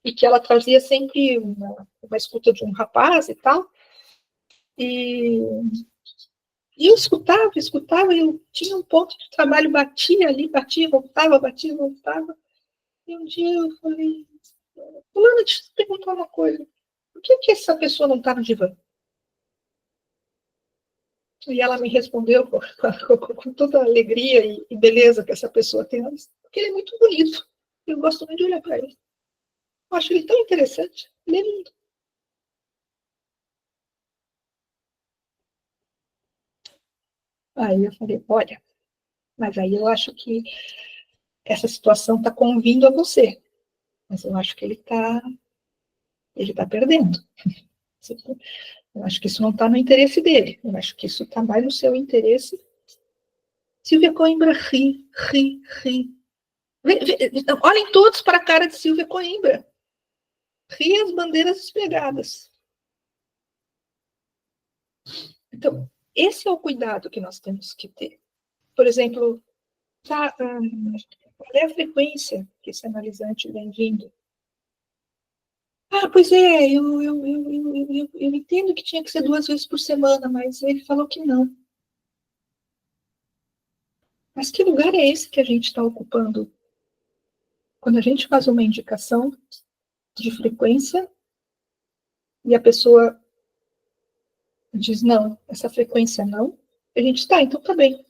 e que ela trazia sempre uma escuta de um rapaz e tal, e eu escutava, e eu tinha um ponto de trabalho, batia ali, batia, voltava, e um dia eu falei, fulana, deixa eu te perguntar uma coisa, por que essa pessoa não está no divã? E ela me respondeu com toda a alegria e beleza que essa pessoa tem, porque ele é muito bonito, eu gosto muito de olhar para ele. Eu acho ele tão interessante, ele é lindo. Aí eu falei, olha, mas aí eu acho que essa situação está convindo a você, mas eu acho que ele tá perdendo. Eu acho que isso não está no interesse dele, eu acho que isso está mais no seu interesse. Silvia Coimbra ri. Olhem todos para a cara de Silvia Coimbra. Ri as bandeiras despegadas. Então, esse é o cuidado que nós temos que ter. Por exemplo, qual é a frequência que esse analisante vem vindo? Pois é, eu entendo que tinha que ser 2 vezes por semana, mas ele falou que não. Mas que lugar é esse que a gente está ocupando? Quando a gente faz uma indicação de frequência e a pessoa diz não, essa frequência não, a gente está, então tá bem.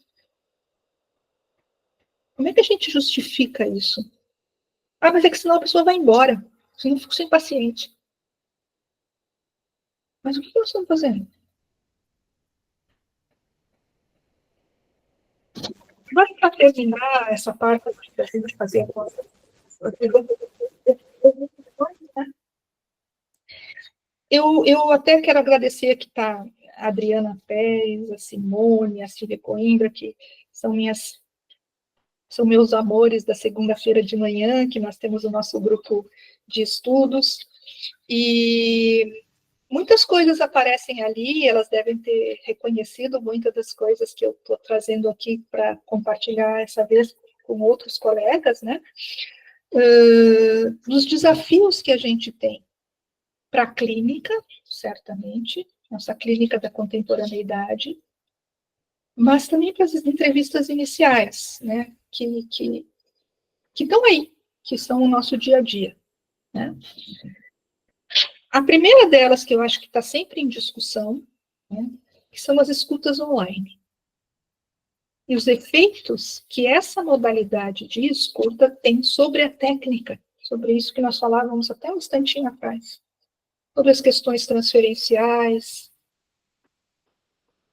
Como é que a gente justifica isso? Mas é que senão a pessoa vai embora, senão eu fico sem paciente. Mas o que nós estamos fazendo? Mas para terminar essa parte da gente fazer agora, eu até quero agradecer aqui, tá, a Adriana Pérez, a Simone, a Silvia Coimbra, que são meus amores da segunda-feira de manhã, que nós temos o nosso grupo de estudos, e muitas coisas aparecem ali, elas devem ter reconhecido muitas das coisas que eu estou trazendo aqui para compartilhar essa vez com outros colegas, né? Dos desafios que a gente tem para a clínica, certamente, nossa clínica da contemporaneidade, mas também para as entrevistas iniciais, né? Que estão aí, que são o nosso dia a dia. né? A primeira delas, que eu acho que está sempre em discussão, né, que são as escutas online. E os efeitos que essa modalidade de escuta tem sobre a técnica, sobre isso que nós falávamos até um instantinho atrás, sobre as questões transferenciais,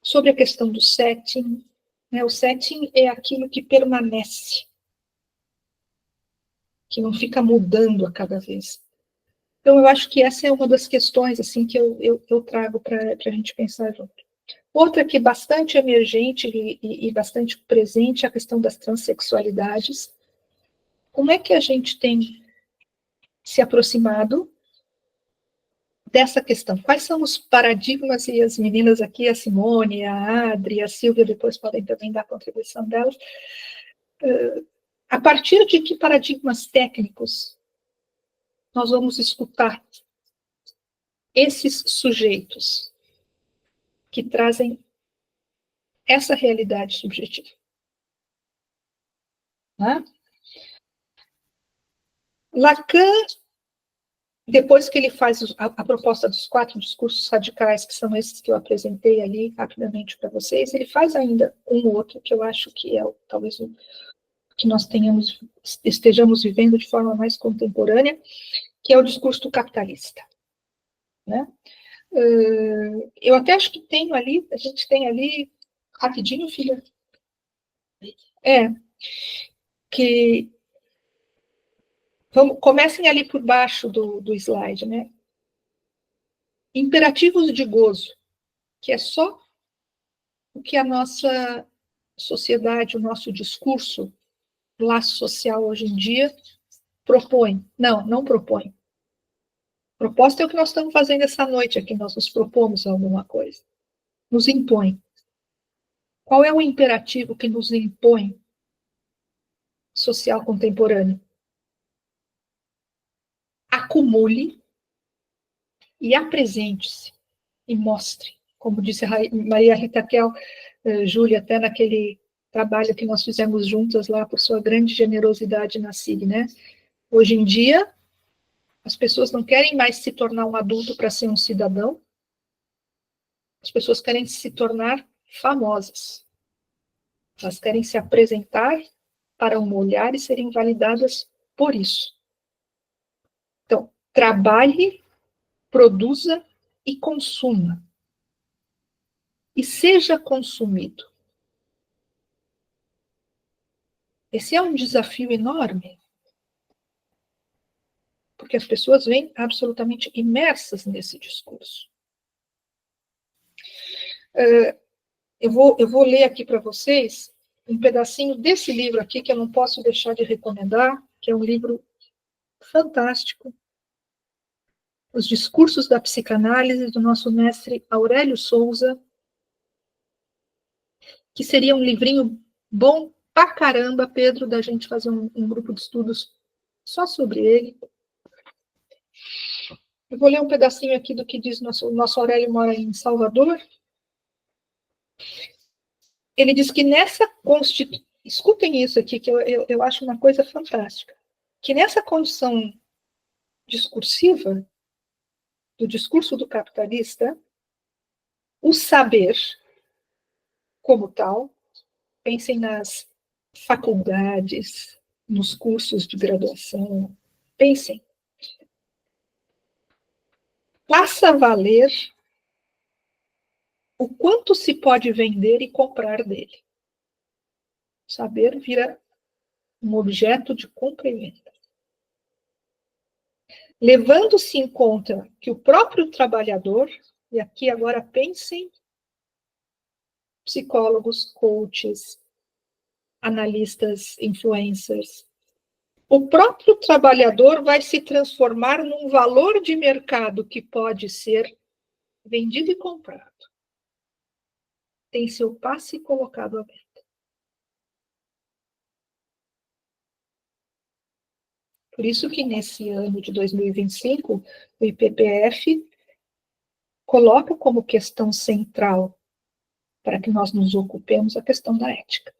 sobre a questão do setting, né? O setting é aquilo que permanece, que não fica mudando a cada vez. Então, eu acho que essa é uma das questões assim que eu trago para a gente pensar junto. Outra que é bastante emergente e bastante presente é a questão das transexualidades. Como é que a gente tem se aproximado dessa questão? Quais são os paradigmas, e as meninas aqui, a Simone, a Adri, a Silvia, depois podem também dar a contribuição delas, a partir de que paradigmas técnicos nós vamos escutar esses sujeitos que trazem essa realidade subjetiva? Né? Lacan, depois que ele faz a proposta dos 4 discursos radicais, que são esses que eu apresentei ali rapidamente para vocês, ele faz ainda um outro, que eu acho que é talvez o que nós estejamos vivendo de forma mais contemporânea, que é o discurso capitalista. Né? Eu até acho que a gente tem ali, rapidinho, filha, que comecem ali por baixo do slide, né? Imperativos de gozo, que é só o que a nossa sociedade, o nosso discurso, laço social hoje em dia, propõe. Não propõe. Proposta é o que nós estamos fazendo essa noite aqui, nós nos propomos alguma coisa. Nos impõe. Qual é o imperativo que nos impõe social contemporâneo? Acumule e apresente-se e mostre. Como disse a Maria Rita Kel, Júlia, até naquele trabalho que nós fizemos juntas lá, por sua grande generosidade na CIG, né? Hoje em dia, as pessoas não querem mais se tornar um adulto para ser um cidadão, as pessoas querem se tornar famosas. Elas querem se apresentar para um olhar e serem validadas por isso. Então, trabalhe, produza e consuma. E seja consumido. Esse é um desafio enorme, porque as pessoas vêm absolutamente imersas nesse discurso. Eu vou ler aqui para vocês um pedacinho desse livro aqui, que eu não posso deixar de recomendar, que é um livro fantástico, Os Discursos da Psicanálise, do nosso mestre Aurélio Souza, que seria um livrinho bom pra caramba, Pedro, da gente fazer um grupo de estudos só sobre ele. Eu vou ler um pedacinho aqui do que diz nosso Aurélio mora em Salvador. Ele diz que nessa Constituição, escutem isso aqui, que eu acho uma coisa fantástica, que nessa condição discursiva, do discurso do capitalista, o saber, como tal, pensem nas faculdades, nos cursos de graduação, pensem, faça valer o quanto se pode vender e comprar dele. O saber vira um objeto de compra e venda. Levando-se em conta que o próprio trabalhador, e aqui agora pensem psicólogos, coaches, analistas, influencers, o próprio trabalhador vai se transformar num valor de mercado que pode ser vendido e comprado. Tem seu passe colocado à venda. Por isso que nesse ano de 2025, o IPPF coloca como questão central para que nós nos ocupemos a questão da ética.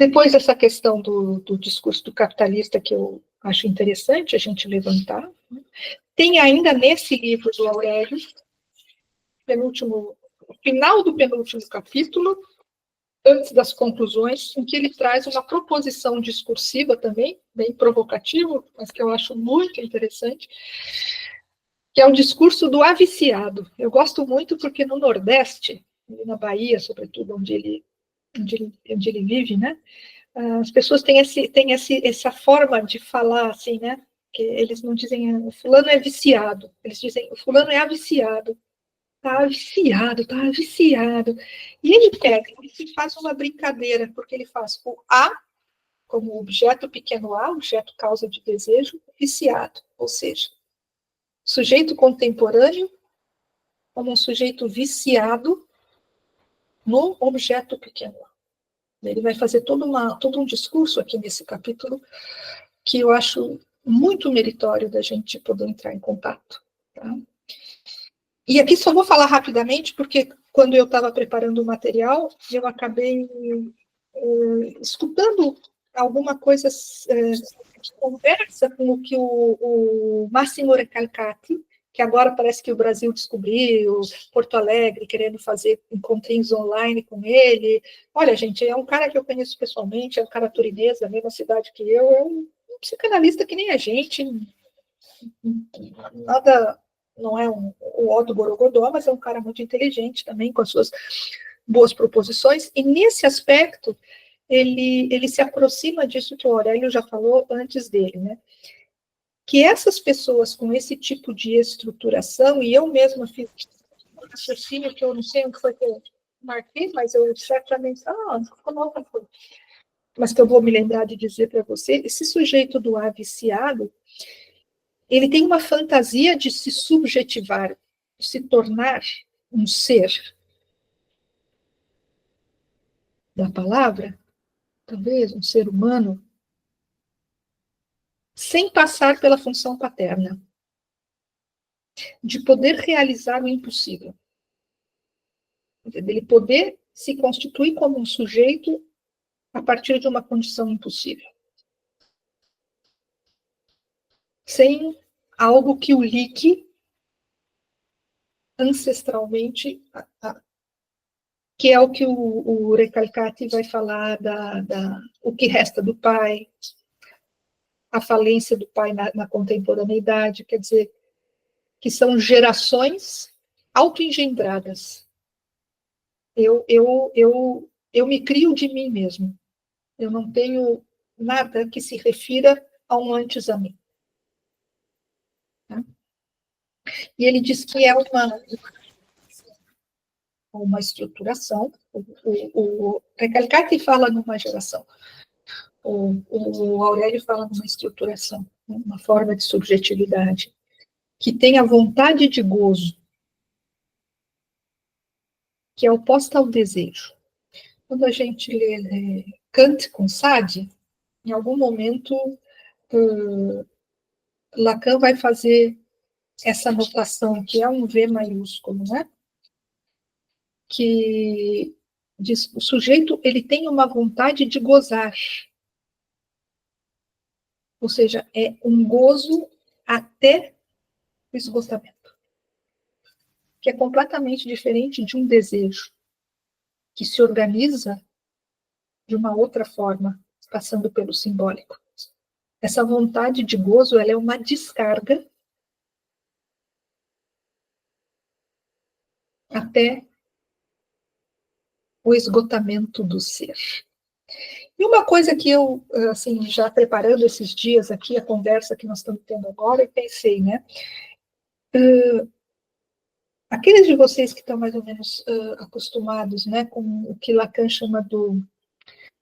Depois, essa questão do discurso do capitalista, que eu acho interessante a gente levantar. Tem ainda nesse livro do Aurélio, o final do penúltimo capítulo, antes das conclusões, em que ele traz uma proposição discursiva também, bem provocativa, mas que eu acho muito interessante, que é o discurso do aviciado. Eu gosto muito porque no Nordeste, na Bahia, sobretudo, onde ele vive, né, as pessoas têm essa forma de falar, assim, né, que eles não dizem o fulano é viciado, eles dizem o fulano é aviciado. Tá viciado, tá viciado. E ele pega, ele faz uma brincadeira, porque ele faz o A como objeto pequeno a, objeto causa de desejo, viciado, ou seja, sujeito contemporâneo como um sujeito viciado no objeto pequeno a. Ele vai fazer todo um discurso aqui nesse capítulo que eu acho muito meritório da gente poder entrar em contato. Tá? E aqui só vou falar rapidamente, porque quando eu estava preparando o material, eu acabei escutando alguma coisa de conversa com o que o Massimo Recalcati, que agora parece que o Brasil descobriu, Porto Alegre querendo fazer encontrinhos online com ele. Olha, gente, é um cara que eu conheço pessoalmente, é um cara turinês, da mesma cidade que eu, é um psicanalista que nem a gente, nada, não é o ó do Borogodó, mas é um cara muito inteligente também, com as suas boas proposições, e nesse aspecto, ele se aproxima disso que o Aurélio já falou antes dele, né? Que essas pessoas com esse tipo de estruturação, e eu mesma fiz um raciocínio que eu não sei o que foi que eu marquei, mas eu certamente, não foi, mas que eu vou me lembrar de dizer para você, esse sujeito do A viciado, ele tem uma fantasia de se subjetivar, de se tornar um ser da palavra, talvez um ser humano, sem passar pela função paterna, de poder realizar o impossível, dele poder se constituir como um sujeito a partir de uma condição impossível, sem algo que o ligue ancestralmente, que é o que o Recalcati vai falar o que resta do pai, a falência do pai na contemporaneidade, quer dizer, que são gerações autoengendradas. Eu me crio de mim mesmo. Eu não tenho nada que se refira a um antes a mim. Tá? E ele diz que é uma estruturação. O Recalcati fala numa geração. O Aurélio fala numa estruturação, uma forma de subjetividade, que tem a vontade de gozo, que é oposta ao desejo. Quando a gente lê Kant com Sade, em algum momento Lacan vai fazer essa notação, que é um V maiúsculo, né? Que diz, o sujeito ele tem uma vontade de gozar, ou seja, é um gozo até o esgotamento, que é completamente diferente de um desejo, que se organiza de uma outra forma, passando pelo simbólico. Essa vontade de gozo, ela é uma descarga até o esgotamento do ser. E uma coisa que eu, assim, já preparando esses dias aqui, a conversa que nós estamos tendo agora, eu pensei, né? Aqueles de vocês que estão mais ou menos acostumados, né, com o que Lacan chama do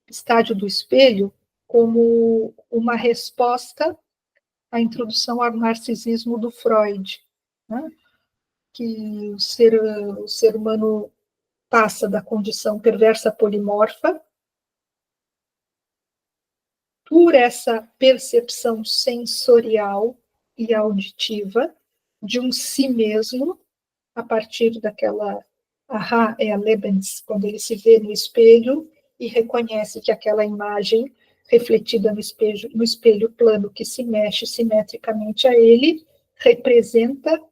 estádio do espelho, como uma resposta à introdução ao narcisismo do Freud, né? Que o ser humano passa da condição perversa polimorfa por essa percepção sensorial e auditiva de um si mesmo, a partir daquela é a Lebens, quando ele se vê no espelho, e reconhece que aquela imagem refletida no espelho plano que se mexe simetricamente a ele representa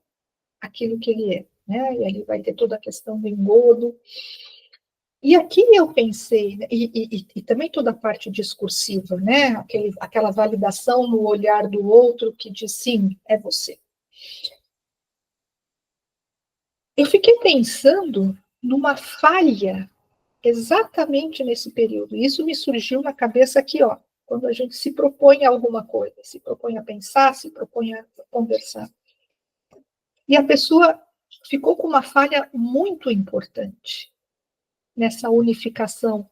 aquilo que ele é, né? E ali vai ter toda a questão do engodo. E aqui eu pensei, né, e também toda a parte discursiva, né? Aquela validação no olhar do outro que diz sim, é você. Eu fiquei pensando numa falha exatamente nesse período. Isso me surgiu na cabeça aqui, ó, quando a gente se propõe a alguma coisa, se propõe a pensar, se propõe a conversar. E a pessoa ficou com uma falha muito importante nessa unificação,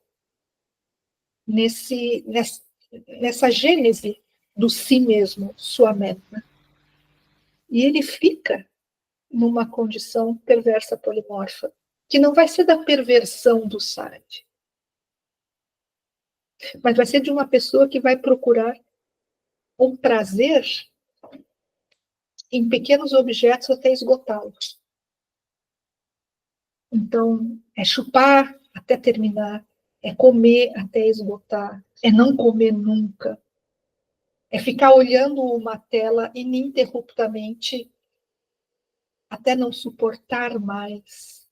nessa gênese do si mesmo, sua meta. E ele fica numa condição perversa polimorfa, que não vai ser da perversão do sade, mas vai ser de uma pessoa que vai procurar um prazer em pequenos objetos até esgotá-los. Então, é chupar até terminar, é comer até esgotar, é não comer nunca, é ficar olhando uma tela ininterruptamente até não suportar mais.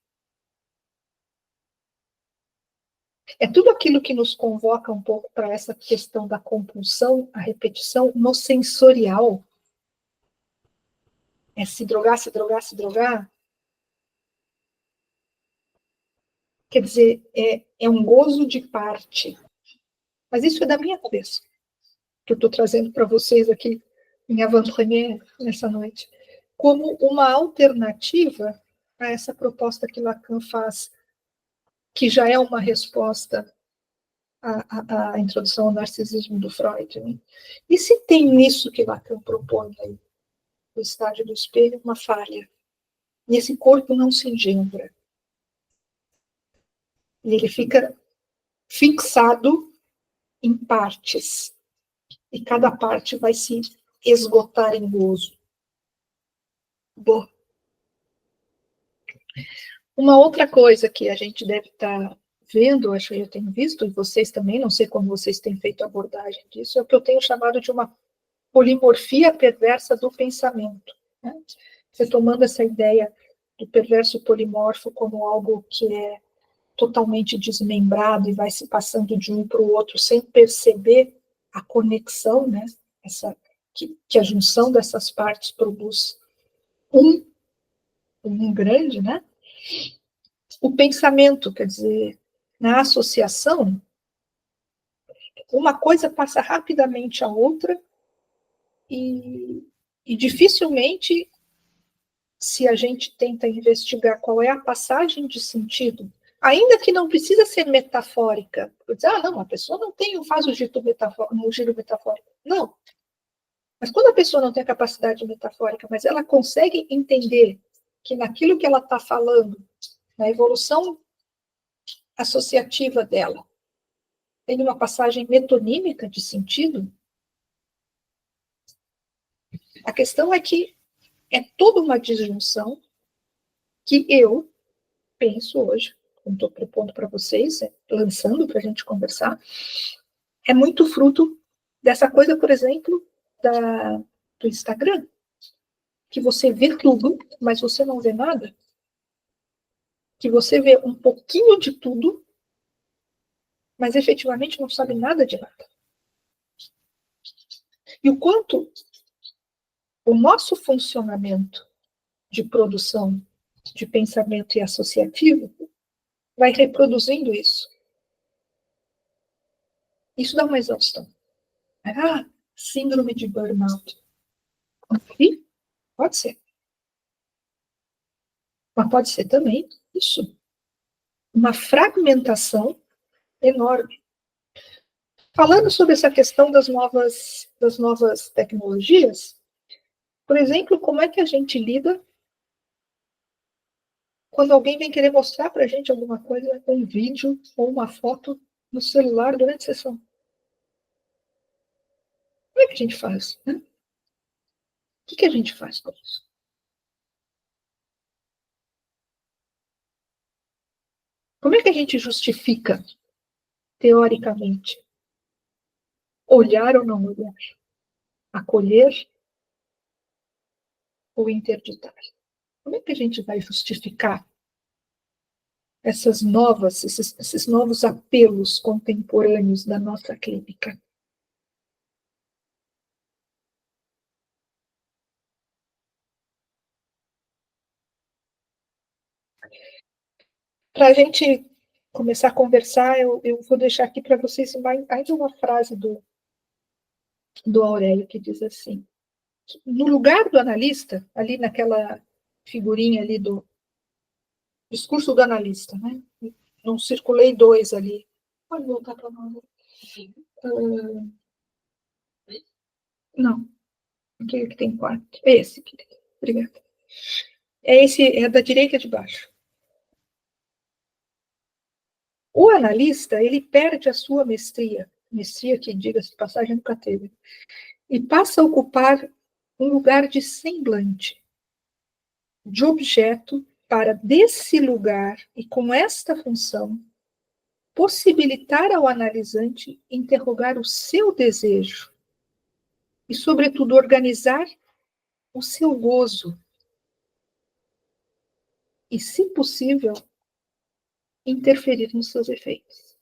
É tudo aquilo que nos convoca um pouco para essa questão da compulsão, a repetição no sensorial. É se drogar, se drogar, se drogar. Quer dizer, é um gozo de parte. Mas isso é da minha cabeça, que eu estou trazendo para vocês aqui em avant-première nessa noite, como uma alternativa a essa proposta que Lacan faz, que já é uma resposta à introdução ao narcisismo do Freud. Né? E se tem nisso que Lacan propõe aí, no estágio do espelho, uma falha, e esse corpo não se engendra, e ele fica fixado em partes, e cada parte vai se esgotar em gozo. Bom, uma outra coisa que a gente deve estar vendo, acho que eu tenho visto, e vocês também, não sei como vocês têm feito a abordagem disso, é o que eu tenho chamado de uma polimorfia perversa do pensamento. Né? Você tomando essa ideia do perverso polimorfo como algo que é totalmente desmembrado e vai se passando de um para o outro sem perceber a conexão, né? Que a junção dessas partes produz um grande, né? O pensamento, quer dizer, na associação, uma coisa passa rapidamente a outra e dificilmente, se a gente tenta investigar qual é a passagem de sentido, ainda que não precisa ser metafórica, dizer, não, a pessoa não faz o giro metafórico. Não. Mas quando a pessoa não tem a capacidade metafórica, mas ela consegue entender que naquilo que ela está falando, na evolução associativa dela, tem uma passagem metonímica de sentido, a questão é que é toda uma disjunção que eu penso hoje, como estou propondo para vocês, lançando para a gente conversar, é muito fruto dessa coisa, por exemplo, do Instagram, que você vê tudo, mas você não vê nada, que você vê um pouquinho de tudo, mas efetivamente não sabe nada de nada. E o quanto o nosso funcionamento de produção de pensamento e associativo vai reproduzindo isso. Isso dá uma exaustão. Síndrome de burnout. E pode ser. Mas pode ser também isso. Uma fragmentação enorme. Falando sobre essa questão das novas tecnologias, por exemplo, como é que a gente lida quando alguém vem querer mostrar para a gente alguma coisa, um vídeo ou uma foto no celular durante a sessão? Como é que a gente faz? Né? O que a gente faz com isso? Como é que a gente justifica teoricamente, olhar ou não olhar, acolher ou interditar. Como é que a gente vai justificar esses novos apelos contemporâneos da nossa clínica? Para a gente começar a conversar, eu vou deixar aqui para vocês mais uma frase do Aurélio, que diz assim: no lugar do analista, ali naquela figurinha ali do discurso do analista, né? Não circulei dois ali. Pode voltar para nós. Não, aquele que tem quatro. Esse aqui. Obrigada. É da direita de baixo. O analista, ele perde a sua mestria que, diga-se de passagem, nunca teve, e passa a ocupar um lugar de semblante, de objeto, para desse lugar e com esta função possibilitar ao analisante interrogar o seu desejo e, sobretudo, organizar o seu gozo e, se possível, interferir nos seus efeitos.